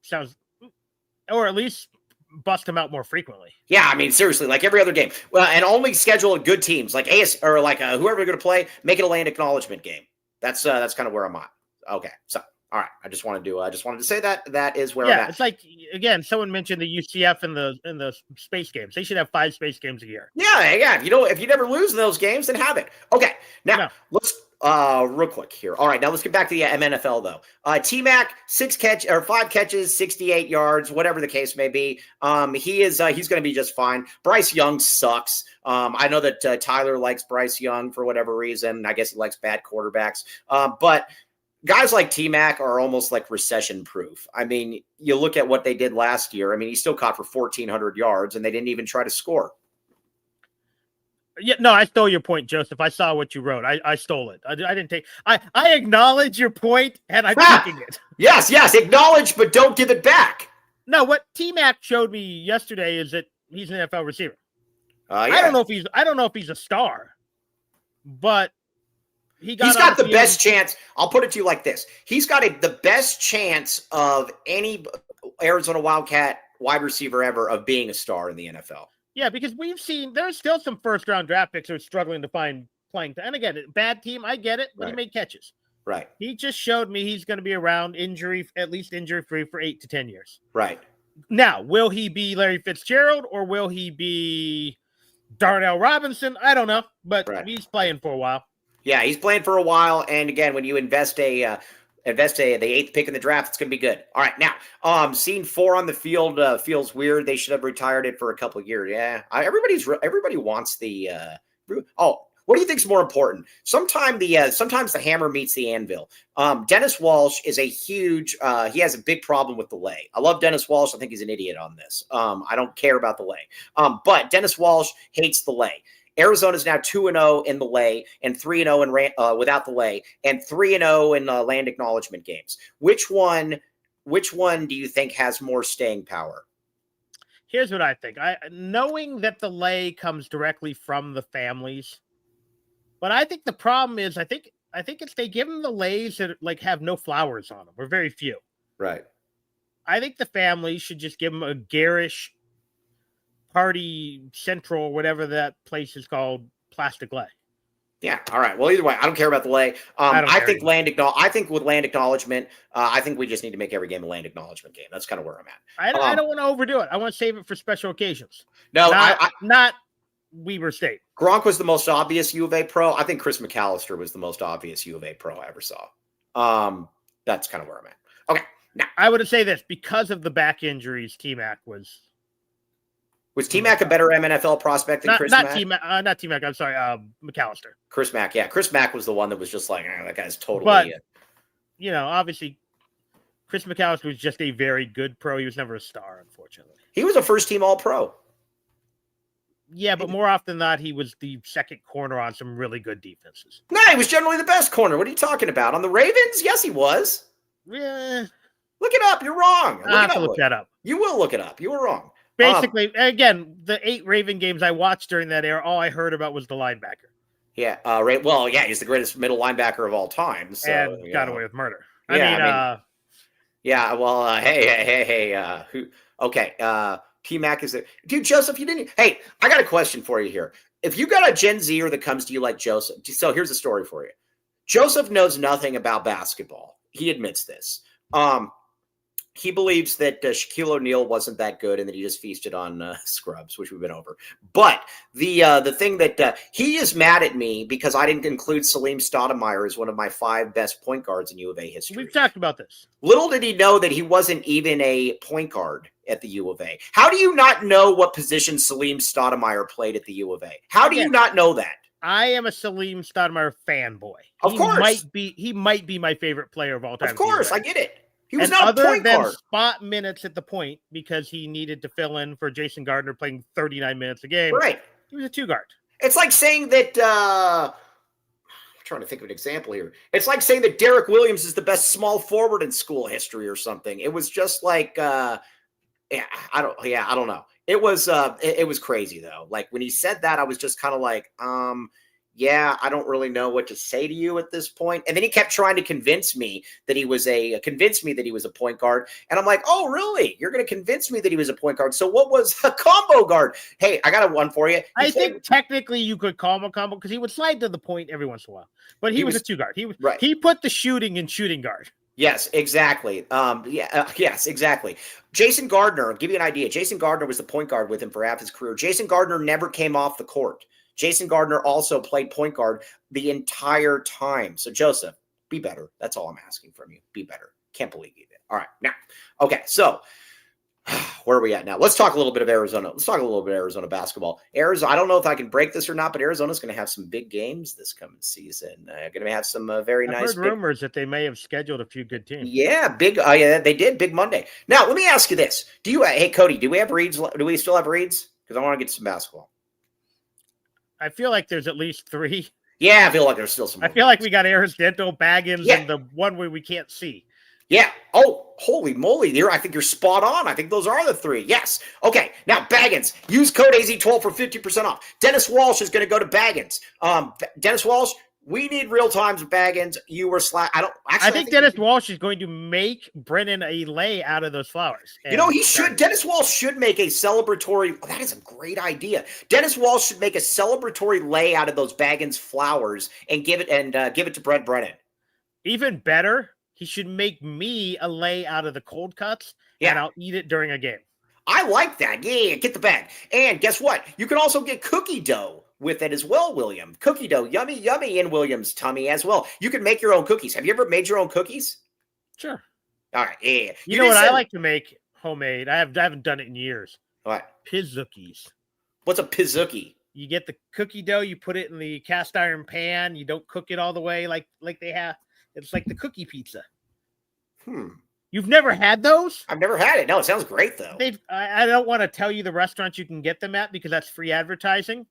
Sounds, or at least bust them out more frequently. Yeah, I mean, seriously, like every other game. Well, and only schedule good teams like AS or like whoever you're going to play. Make it a land acknowledgement game. That's kind of where I'm at. Okay, so. All right, I just wanted to say that is where I'm at. It's like, again, someone mentioned the UCF and the space games. They should have 5 space games a year. Yeah. If you never lose in those games, then have it. Okay, now let's real quick here. All right, now let's get back to the NFL though. T-Mac 5 catches, 68 yards, whatever the case may be. He's going to be just fine. Bryce Young sucks. I know that Tyler likes Bryce Young for whatever reason. I guess he likes bad quarterbacks. But guys like T-Mac are almost like recession-proof. I mean, you look at what they did last year. I mean, he still caught for 1,400 yards, and they didn't even try to score. Yeah, no, I stole your point, Joseph. I saw what you wrote. I stole it. I didn't take. I acknowledge your point, and I'm taking it. Yes, acknowledge, but don't give it back. No, what T-Mac showed me yesterday is that he's an NFL receiver. Yeah. I don't know if he's a star, but. He's got the best chance. I'll put it to you like this. He's got the best chance of any Arizona Wildcat wide receiver ever of being a star in the NFL. Yeah, because we've seen there's still some first-round draft picks who are struggling to find playing time. And again, bad team, I get it, but he made catches. Right. He just showed me he's going to be around at least injury-free for 8 to 10 years. Right. Now, will he be Larry Fitzgerald or will he be Darnell Robinson? I don't know, but he's playing for a while. Yeah, he's playing for a while, and again, when you invest the 8th pick in the draft, it's going to be good. All right, now, seeing 4 on the field feels weird. They should have retired it for a couple of years. Yeah, everybody wants the. What do you think is more important? Sometimes the hammer meets the anvil. Dennis Walsh is a huge. He has a big problem with delay. I love Dennis Walsh. I think he's an idiot on this. I don't care about delay. But Dennis Walsh hates delay. Arizona is now 2-0 in the lay and 3-0 without the lay and 3-0 in land acknowledgement games. Which one do you think has more staying power? Here's what I think. Knowing that the lay comes directly from the families, but I think the problem is I think it's they give them the lays that like have no flowers on them or very few. Right. I think the family should just give them a garish Party Central, whatever that place is called, plastic lay. Yeah. All right. Well, either way, I don't care about the lay. I think I think with land acknowledgement, I think we just need to make every game a land acknowledgement game. That's kind of where I'm at. I don't want to overdo it. I want to save it for special occasions. No, not Weber State. Gronk was the most obvious U of A pro. I think Chris McAllister was the most obvious U of A pro I ever saw. That's kind of where I'm at. Okay. Now, I would say this because of the back injuries. T-Mac was T-Mac a better MNFL prospect than Chris Mack? Not T-Mac. I'm sorry, McAllister. Chris Mack, yeah. Chris Mack was the one that was just like, that guy's totally. But, obviously, Chris McAllister was just a very good pro. He was never a star, unfortunately. He was a first-team All-Pro. Yeah, but more often than not, he was the second corner on some really good defenses. No, he was generally the best corner. What are you talking about? On the Ravens? Yes, he was. Yeah. Look it up. You're wrong. I'll have to look that up. You will look it up. You were wrong. Basically, again, the 8 Raven games I watched during that era, all I heard about was the linebacker. Yeah. Well, yeah, he's the greatest middle linebacker of all time. So, and got away with murder. Yeah. Well, hey. Okay. T-Mac is it. Dude, Joseph, you didn't. Hey, I got a question for you here. If you got a Gen Zer that comes to you like Joseph, so here's a story for you. Joseph knows nothing about basketball. He admits this. He believes that Shaquille O'Neal wasn't that good and that he just feasted on scrubs, which we've been over. But the thing that he is mad at me because I didn't include Salim Stoudemire as one of my 5 best point guards in U of A history. We've talked about this. Little did he know that he wasn't even a point guard at the U of A. How do you not know what position Salim Stoudemire played at the U of A? How do you not know that? I am a Salim Stoudemire fanboy. Of course. He might be my favorite player of all time. Of course, I get it. He was and not other a point than guard. Spot minutes at the point because he needed to fill in for Jason Gardner playing 39 minutes a game. Right. He was a 2-guard. It's like saying that I'm trying to think of an example here. It's like saying that Derek Williams is the best small forward in school history or something. It was just like I don't know. It was crazy though. Like when he said that, I was just kind of like, yeah, I don't really know what to say to you at this point. And then he kept trying to convince me that he was a point guard. And I'm like, oh, really? You're going to convince me that he was a point guard. So what was a combo guard? Hey, I got one for you. I think technically you could call him a combo because he would slide to the point every once in a while. But he was a 2-guard. He put the shooting in shooting guard. Yes, exactly. Yes, exactly. Jason Gardner, I'll give you an idea. Jason Gardner was the point guard with him for half his career. Jason Gardner never came off the court. Jason Gardner also played point guard the entire time. So, Joseph, be better. That's all I'm asking from you. Be better. Can't believe you did. All right. Now, okay. So, where are we at now? Let's talk a little bit of Arizona. Let's talk a little bit of Arizona basketball. Arizona, I don't know if I can break this or not, but Arizona's going to have some big games this coming season. Going to have some very nice. I've heard rumors that they may have scheduled a few good teams. Yeah, big. Yeah, they did. Big Monday. Now, let me ask you this: hey, Cody, do we have reads? Do we still have reads? Because I want to get to some basketball. I feel like there's at least 3. Yeah, I feel like there's still some. I feel like we got Aris Dental, Baggins, and the one where we can't see. Yeah. Oh, holy moly. I think you're spot on. I think those are the 3. Yes. Okay. Now, Baggins. Use code AZ12 for 50% off. Dennis Walsh is going to go to Baggins. Dennis Walsh, we need real times with Baggins. You were I think Dennis Walsh is going to make Brennan a lay out of those flowers. He should. Dennis Walsh should make a celebratory. That is a great idea. Dennis Walsh should make a celebratory lay out of those Baggins flowers and give it to Brent Brennan. Even better, he should make me a lay out of the cold cuts, and I'll eat it during a game. I like that. Yeah, get the bag. And guess what? You can also get cookie dough with it as well, William. Cookie dough, yummy, yummy in William's tummy as well. You can make your own cookies. Have you ever made your own cookies? Sure. All right. Yeah. You know what I like to make homemade? I haven't done it in years. What? Pizookies. What's a pizookie? You get the cookie dough, you put it in the cast iron pan. You don't cook it all the way like they have. It's like the cookie pizza. You've never had those? I've never had it. No, it sounds great though. I don't want to tell you the restaurants you can get them at because that's free advertising.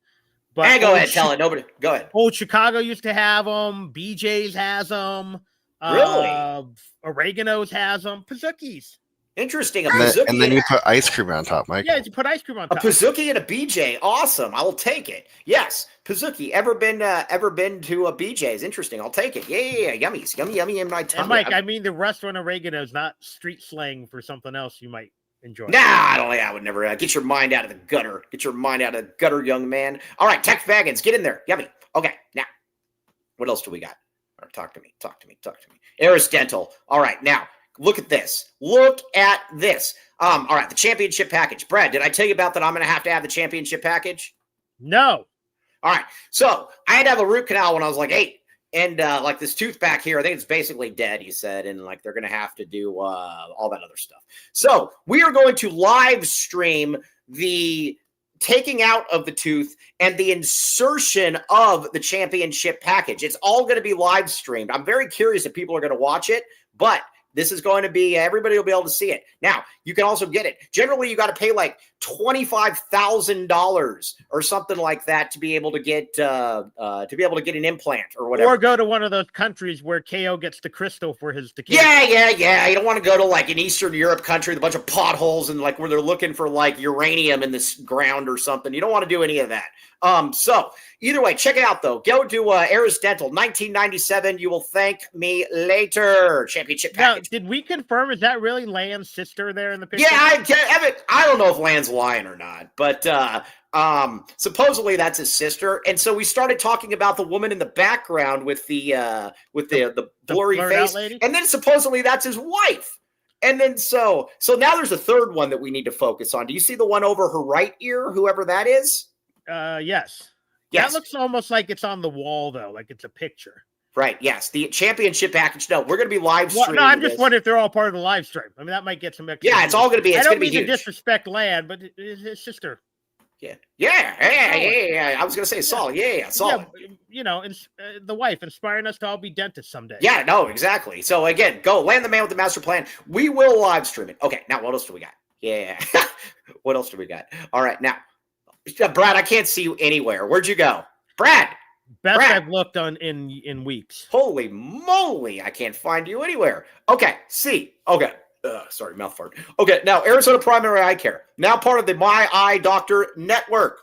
But go ahead, tell it. Nobody, go ahead. Old Chicago used to have them. BJ's has them. Really? Oregano's has them. Pizookies. Interesting. And then you put ice cream on top, Mike. Yeah, you put ice cream on top. A Pizookie and a BJ. Awesome. I will take it. Yes. Pizookie. Ever been to a BJ's? Interesting. I'll take it. Yeah. Yummies. Yummy in my tummy. And Mike, I mean the restaurant Oregano's, not street slang for something else you might enjoy. Nah, I don't think I would never. Get your mind out of the gutter. Get your mind out of the gutter, young man. All right, Tech Vagons, get in there. Yummy. Okay, now, what else do we got? All right, talk to me. Eris Dental. All right, now, look at this. All right, the championship package. Brad, did I tell you about that I'm going to have the championship package? No. All right, so I had to have a root canal when I was like 8. And like this tooth back here, I think it's basically dead, he said. And like they're going to have to do all that other stuff. So we are going to live stream the taking out of the tooth and the insertion of the championship package. It's all going to be live streamed. I'm very curious if people are going to watch it, but this is going to be, everybody will be able to see it. Now, you can also get it. Generally, you got to pay like $25,000 or something like that to be able to get an implant or whatever. Or go to one of those countries where KO gets the crystal for his tequila. Yeah. You don't want to go to like an Eastern Europe country with a bunch of potholes and like where they're looking for like uranium in this ground or something. You don't want to do any of that. So either way, check it out though. Go to Eris Dental, 1997. You will thank me later. Championship package. Now, did we confirm, is that really Land's sister there in the picture? Yeah, I don't know if Land's lying or not, but supposedly that's his sister. And so we started talking about the woman in the background with the blurry face, and then supposedly that's his wife. And then so now there's a third one that we need to focus on. Do you see the one over her right ear, whoever that is? Yes. Yes. That looks almost like it's on the wall, though, like it's a picture. Right, yes. The championship package. No, we're going to be live streaming. No, I'm just wondering if they're all part of the live stream. I mean, that might get some extra. Yeah, it's all going to be. I don't mean to disrespect Land, but his sister. Yeah. I was going to say solid. Yeah, solid. Yeah, you know, the wife inspiring us to all be dentists someday. Yeah, no, exactly. So again, go Land the man with the master plan. We will live stream it. Okay, now what else do we got? Yeah. What else do we got? All right, now, Brad, I can't see you anywhere. Where'd you go? Brad. Best I've looked on in weeks. Holy moly, I can't find you anywhere. Okay, see. Okay. Sorry, mouth fart. Okay, now Arizona Primary Eye Care, now part of the My Eye Doctor Network.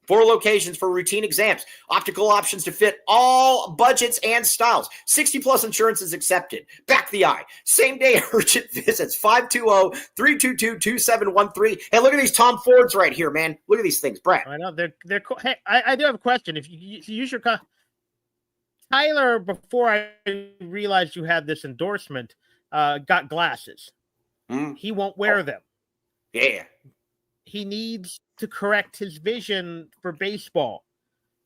4 locations for routine exams, optical options to fit all budgets and styles. 60+ insurance is accepted. Back the eye. Same day urgent visits. 520-322-2713. Hey, look at these Tom Fords right here, man. Look at these things, Brad. I know they're cool. Hey, I do have a question. If you use your Tyler, before I realized you had this endorsement, got glasses. He won't wear them. Yeah. He needs to correct his vision for baseball.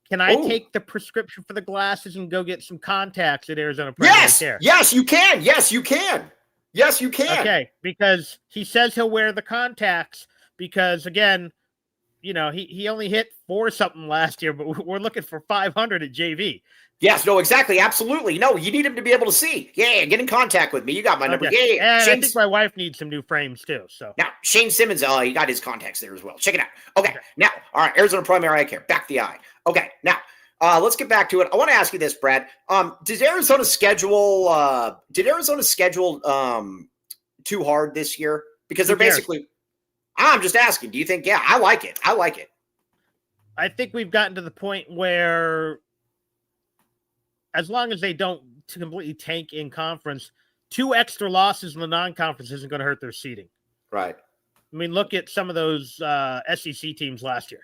Can I take the prescription for the glasses and go get some contacts at Arizona Primary Care? Yes, you can. Yes, you can. Okay, because he says he'll wear the contacts because, again, you know, he only hit 4 something last year, but we're looking for 500 at JV. Yes, no, exactly. Absolutely. No, you need him to be able to see. Yeah, get in contact with me. You got my number. Okay. Yeah. And I think my wife needs some new frames too. So now Shane Simmons, he got his contacts there as well. Check it out. Okay. Now, all right, Arizona Primary Eye Care. Back the eye. Okay. Now, let's get back to it. I want to ask you this, Brad. Did Arizona schedule too hard this year? Because they're basically I'm just asking. Do you think, I like it. I think we've gotten to the point where as long as they don't completely tank in conference, 2 extra losses in the non-conference isn't going to hurt their seeding. Right. I mean, look at some of those SEC teams last year.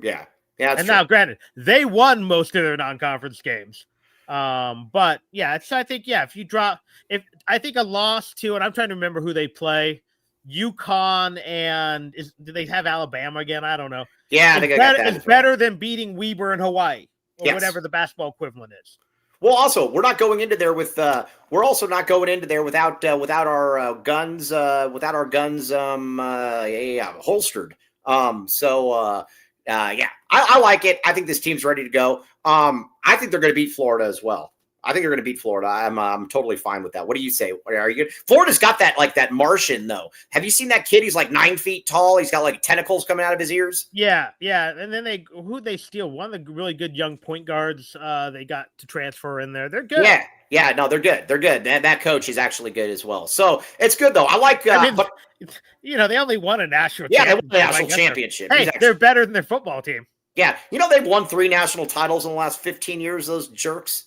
Yeah. Yeah. And now, granted, they won most of their non-conference games. But yeah, I think, I think a loss to, and I'm trying to remember who they play, UConn and do they have Alabama again? I don't know. Yeah, I think I got that. It's better than beating Weber in Hawaii. Or whatever the basketball equivalent is. Well, also, we're not going into there with. We're also not going into there without our guns. Without our guns, holstered. I like it. I think this team's ready to go. I think they're going to beat Florida as well. I think they're going to beat Florida. I'm totally fine with that. What do you say? Are you good? Florida's got that Martian though. Have you seen that kid? He's like 9 feet tall. He's got like tentacles coming out of his ears. Yeah. And then who'd they steal? One of the really good young point guards they got to transfer in there. They're good. Yeah. No, they're good. And that coach is actually good as well. So it's good though. I like. But they only won a national. Yeah, they won a national championship. Hey, they're better than their football team. Yeah, they've won 3 national titles in the last 15 years. Those jerks.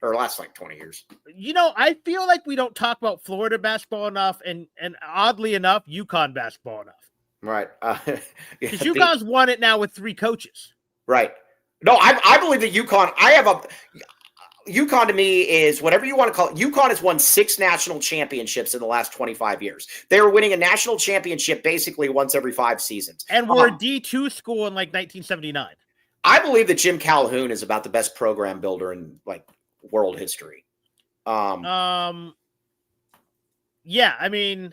or last like 20 years. I feel like we don't talk about Florida basketball enough, and oddly enough, UConn basketball enough. Right. Because UConn's won it now with 3 coaches. Right. No, I believe that UConn to me is whatever you want to call it. UConn has won 6 national championships in the last 25 years. They were winning a national championship basically once every 5 seasons. And we're a D2 school in like 1979. I believe that Jim Calhoun is about the best program builder in like world history. Yeah, I mean,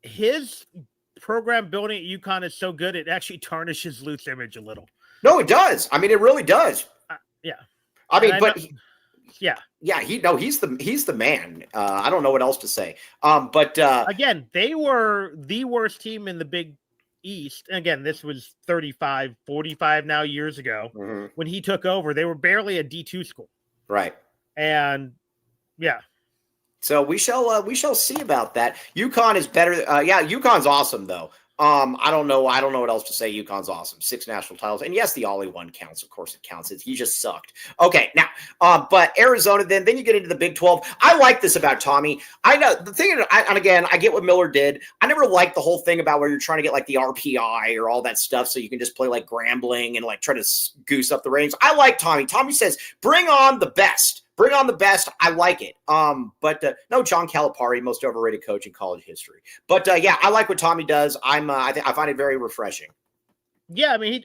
his program building at UConn is so good it actually tarnishes Lute's image a little. No, it does. I mean, it really does. Yeah. I mean, he's the man. I don't know what else to say. But again, they were the worst team in the Big East. And again, this was 45 now years ago when he took over. They were barely a D2 school. Right. And yeah. So we shall see about that. UConn is better. UConn's awesome though. I don't know what else to say. UConn's awesome. 6 national titles. And yes, the Ollie one counts. Of course it counts. He just sucked. Okay. Now, but Arizona, then you get into the Big 12. I like this about Tommy. I know the thing, and again, I get what Miller did. I never liked the whole thing about where you're trying to get like the RPI or all that stuff. So you can just play like Grambling and like try to goose up the ratings. I like Tommy. Tommy says, bring on the best. Bring on the best. I like it. But no, John Calipari, most overrated coach in college history. But yeah, I like what Tommy does. I find it very refreshing. Yeah, I mean,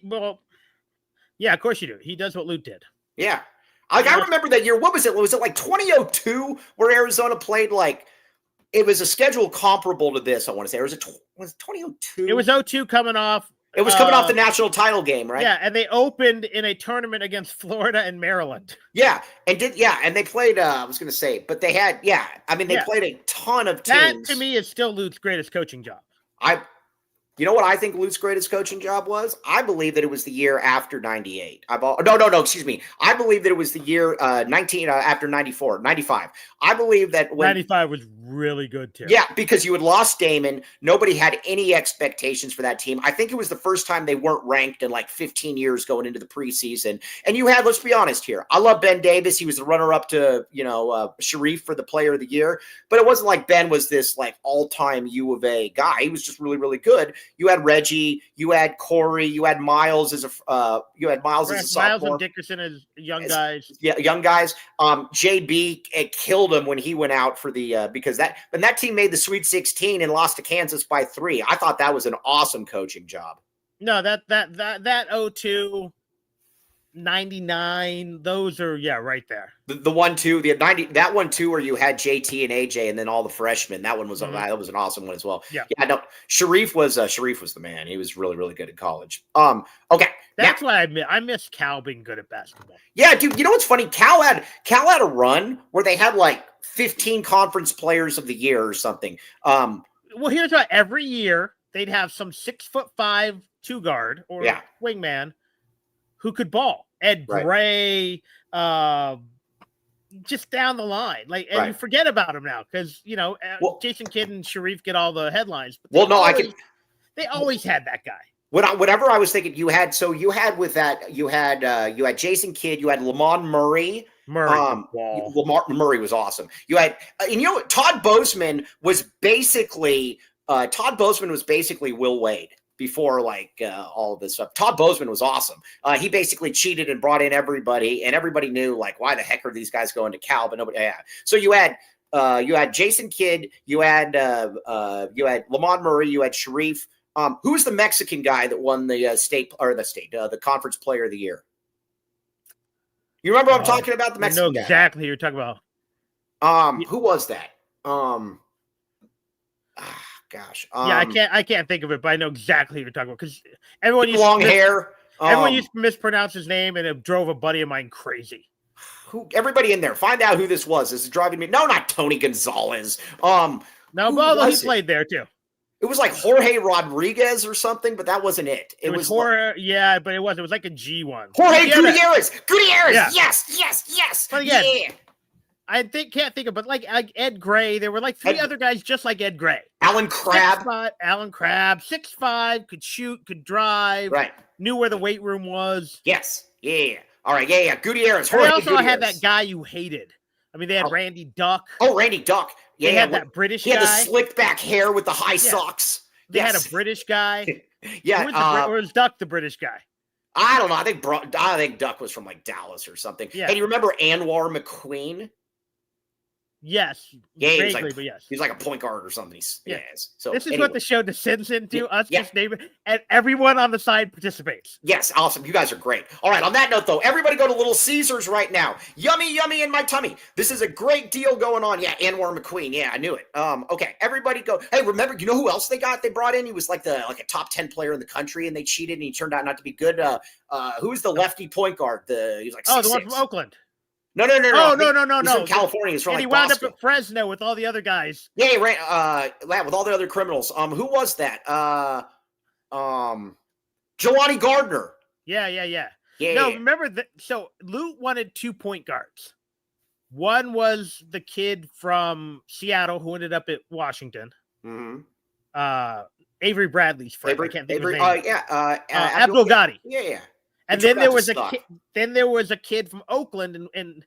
yeah, of course you do. He does what Lute did. Yeah, I remember that year. What was it? Was it like 2002 where Arizona played like? It was a schedule comparable to this. I want to say, or was it 2002? It was 02 coming off. It was coming off the national title game, right? Yeah, and they opened in a tournament against Florida and Maryland. Yeah, and they played. I was going to say, but they had. Yeah, I mean, they played a ton of teams. That to me is still Lute's greatest coaching job. You know what I think Lute's greatest coaching job was? I believe that it was the year after 98. No, excuse me. I believe that it was the year after 94, 95. I believe that when 95 was really good too. Yeah, because you had lost Damon. Nobody had any expectations for that team. I think it was the first time they weren't ranked in like 15 years going into the preseason. And you had, let's be honest here. I love Ben Davis. He was the runner-up to, Sharif for the player of the year. But it wasn't like Ben was this like all-time UofA guy. He was just really, really good. You had Reggie, you had Corey, you had Miles as a sophomore. Miles and Dickerson as young guys. Yeah, young guys. JB killed him when he went out for the because that team made the Sweet 16 and lost to Kansas by 3. I thought that was an awesome coaching job. No, that 02, 99, those are right there. The 1-2, the 90, that 1-2 where you had JT and AJ and then all the freshmen. That one was that was an awesome one as well. Yeah. No, Sharif was the man. He was really, really good at college. Okay. That's why I miss Cal being good at basketball. Yeah, dude. You know what's funny? Cal had a run where they had like 15 conference players of the year or something. Well, here's what every year they'd have some 6'5" 2-guard or wingman who could ball. Ed Gray, just down the line. Like, and you forget about him now because Jason Kidd and Sharif get all the headlines. But they always had that guy. Whatever I was thinking, you had Jason Kidd, you had Lamont Murray. Murray was awesome. You had, Todd Bozeman was basically Will Wade before all of this stuff. Todd Bozeman was awesome. He basically cheated and brought in everybody, and everybody knew why the heck are these guys going to Cal? But nobody. Yeah. So you had Jason Kidd, you had Lamont Murray, you had Sharif. Who was the Mexican guy that won the the conference player of the year? You remember what I'm talking about? The Mexican guy. Exactly who you're talking about. Who was that? Gosh. I can't think of it, but I know exactly who you're talking about because everyone used long hair. Everyone used to mispronounce his name, and it drove a buddy of mine crazy. Everybody in there, find out who this was. This is driving me. No, not Tony Gonzalez. No, but he played there too. It was like Jorge Rodriguez or something, but that wasn't it. It was Jorge, but it wasn't. It was like a G one. Jorge Gutierrez. Yeah. Yes. But again, I can't think of, but like Ed Gray, there were like 3 other guys just like Ed Gray. Alan Crabb, 6'5", could shoot, could drive. Right. Knew where the weight room was. Yes. Yeah. All right, yeah. Gutierrez. They Jorge also had Gutierrez. that guy you hated. I mean, they had Oh. Randy Duck. Oh, Randy Duck. Yeah, They had that British He had the guy. slicked back hair with the high socks. They had Yes. a British guy. Yeah. Or was Duck the British guy? I don't know. I think Duck was from like Dallas or something. Yeah. Hey, do you remember Anwar McQueen? Yes. Yeah, he was vaguely, like, but yes. He's like a point guard or something. Yeah. Yes. So This is anyway. what the show descends into. Us Yeah. just naming, and everyone on the side participates. Yes, awesome. You guys are great. All right, on that note, though, everybody go to Little Caesars right now. Yummy, yummy in my tummy. This is a great deal going on. Yeah, Anwar McQueen. Yeah, I knew it. Okay, everybody go. Hey, remember, you know who else they brought in? He was like a top 10 player in the country, and they cheated, and he turned out not to be good. Who's the lefty point guard? He was like 6'6". The one from Oakland. No. Oh, no. He's from California. He's from And like he wound Boston. up at Fresno with all the other guys. Yeah, he ran with all the other criminals. Who was that? Jelani Gardner. Yeah. Yeah. Remember that. So Lute wanted 2 point guards. One was the kid from Seattle who ended up at Washington. Mm-hmm. Avery Bradley's friend. I can't think of his name. Abdul Gotti. Yeah. And then there was a kid. Then there was a kid from Oakland and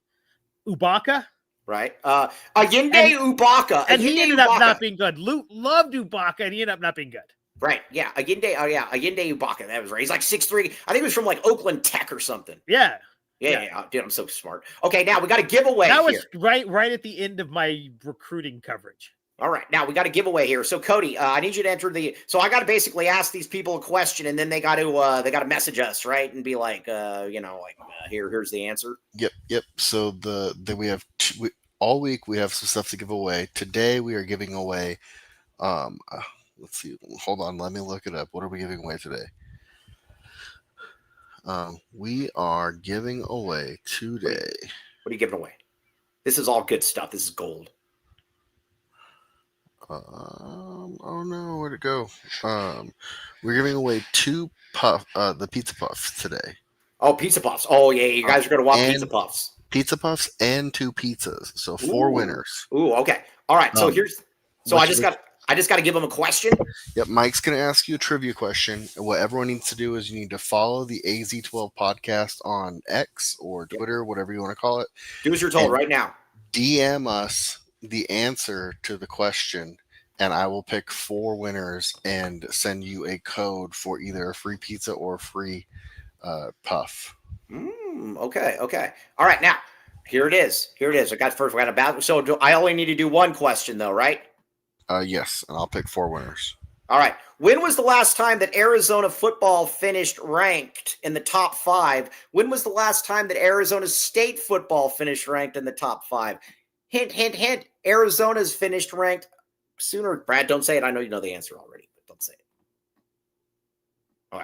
Ubaka. Right. Allende Ubaka. And he ended up Ubaka. not being good. Lute loved Ubaka, and he ended up not being good. Right. Yeah. Allende Ubaka. That was right. He's like 6'3". I think he was from like Oakland Tech or something. Yeah. Yeah. Dude, I'm so smart. Okay, now we got a giveaway That here. was right at the end of my recruiting coverage. All right, now we got a giveaway here. So Cody, I need you to enter So I got to basically ask these people a question, and then they got to message us, right, and be like, here's the answer. Yep. So we have all week we have some stuff to give away. Today we are giving away. Let's see. Hold on, let me look it up. What are we giving away today? We are giving away today. What are you giving away? This is all good stuff. This is gold. Oh no, where'd it go? We're giving away 2 the pizza puffs today. Oh, pizza puffs. Oh yeah, you guys are gonna want pizza puffs. Pizza puffs and 2 pizzas. So 4 winners. Ooh, okay. All right. So I just got to give them a question. Yep, Mike's gonna ask you a trivia question. What everyone needs to do is you need to follow the AZ12 podcast on X or Twitter, whatever you want to call it. Do as you're told right now. DM us the answer to the question, and I will pick 4 winners and send you a code for either a free pizza or a free puff. Okay. All right, now here it is. I got about. So I only need to do one question though, right? Yes, and I'll pick 4 winners. All right. When was the last time that Arizona football finished ranked in the top 5? When was the last time that Arizona State football finished ranked in the top 5? Hint, hint, hint. Arizona's finished ranked sooner. Brad, don't say it. I know you know the answer already, but don't say it. All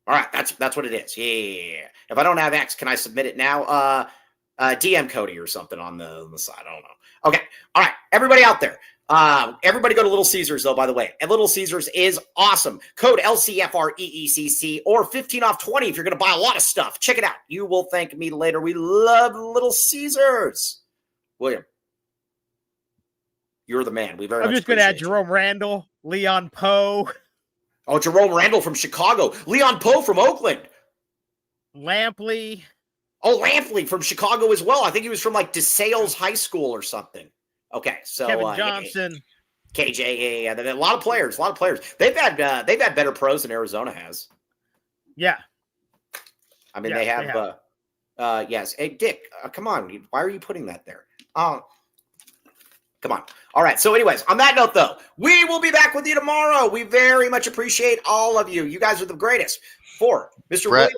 right. That's what it is. Yeah. If I don't have X, can I submit it now? DM Cody or something on the side. I don't know. Okay. All right. Everybody out there. Everybody go to Little Caesars, though, by the way. And Little Caesars is awesome. Code LCFREECC or 15 off 20 if you're going to buy a lot of stuff. Check it out. You will thank me later. We love Little Caesars. William, you're the man. I'm just going to add Jerome Randall, Leon Poe. Oh, Jerome Randall from Chicago. Leon Poe from Oakland. Lampley. Oh, Lampley from Chicago as well. I think he was from like DeSales High School or something. Okay, so Kevin Johnson, KJ, yeah, a lot of players. They've had better pros than Arizona has. Yeah, I mean they have. Yes, hey Dick, come on, why are you putting that there? Come on. All right. So, anyways, on that note, though, we will be back with you tomorrow. We very much appreciate all of you. You guys are the greatest. For Mr. William,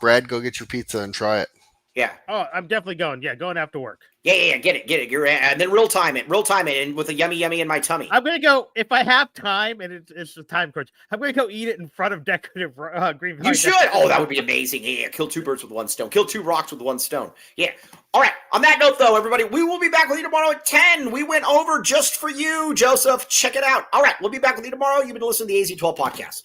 Brad, go get your pizza and try it. Yeah. Oh, I'm definitely going. Yeah, going after work. Yeah. Get it. You're and then real time it, and with a yummy in my tummy. I'm gonna go if I have time, and it's a time crunch. I'm gonna go eat it in front of decorative green. You should. Oh, that would be amazing. Yeah. Kill 2 birds with 1 stone. Kill 2 rocks with 1 stone. Yeah. All right. On that note, though, everybody, we will be back with you tomorrow at 10. We went over just for you, Joseph. Check it out. All right. We'll be back with you tomorrow. You've been listening to the AZ12 podcast.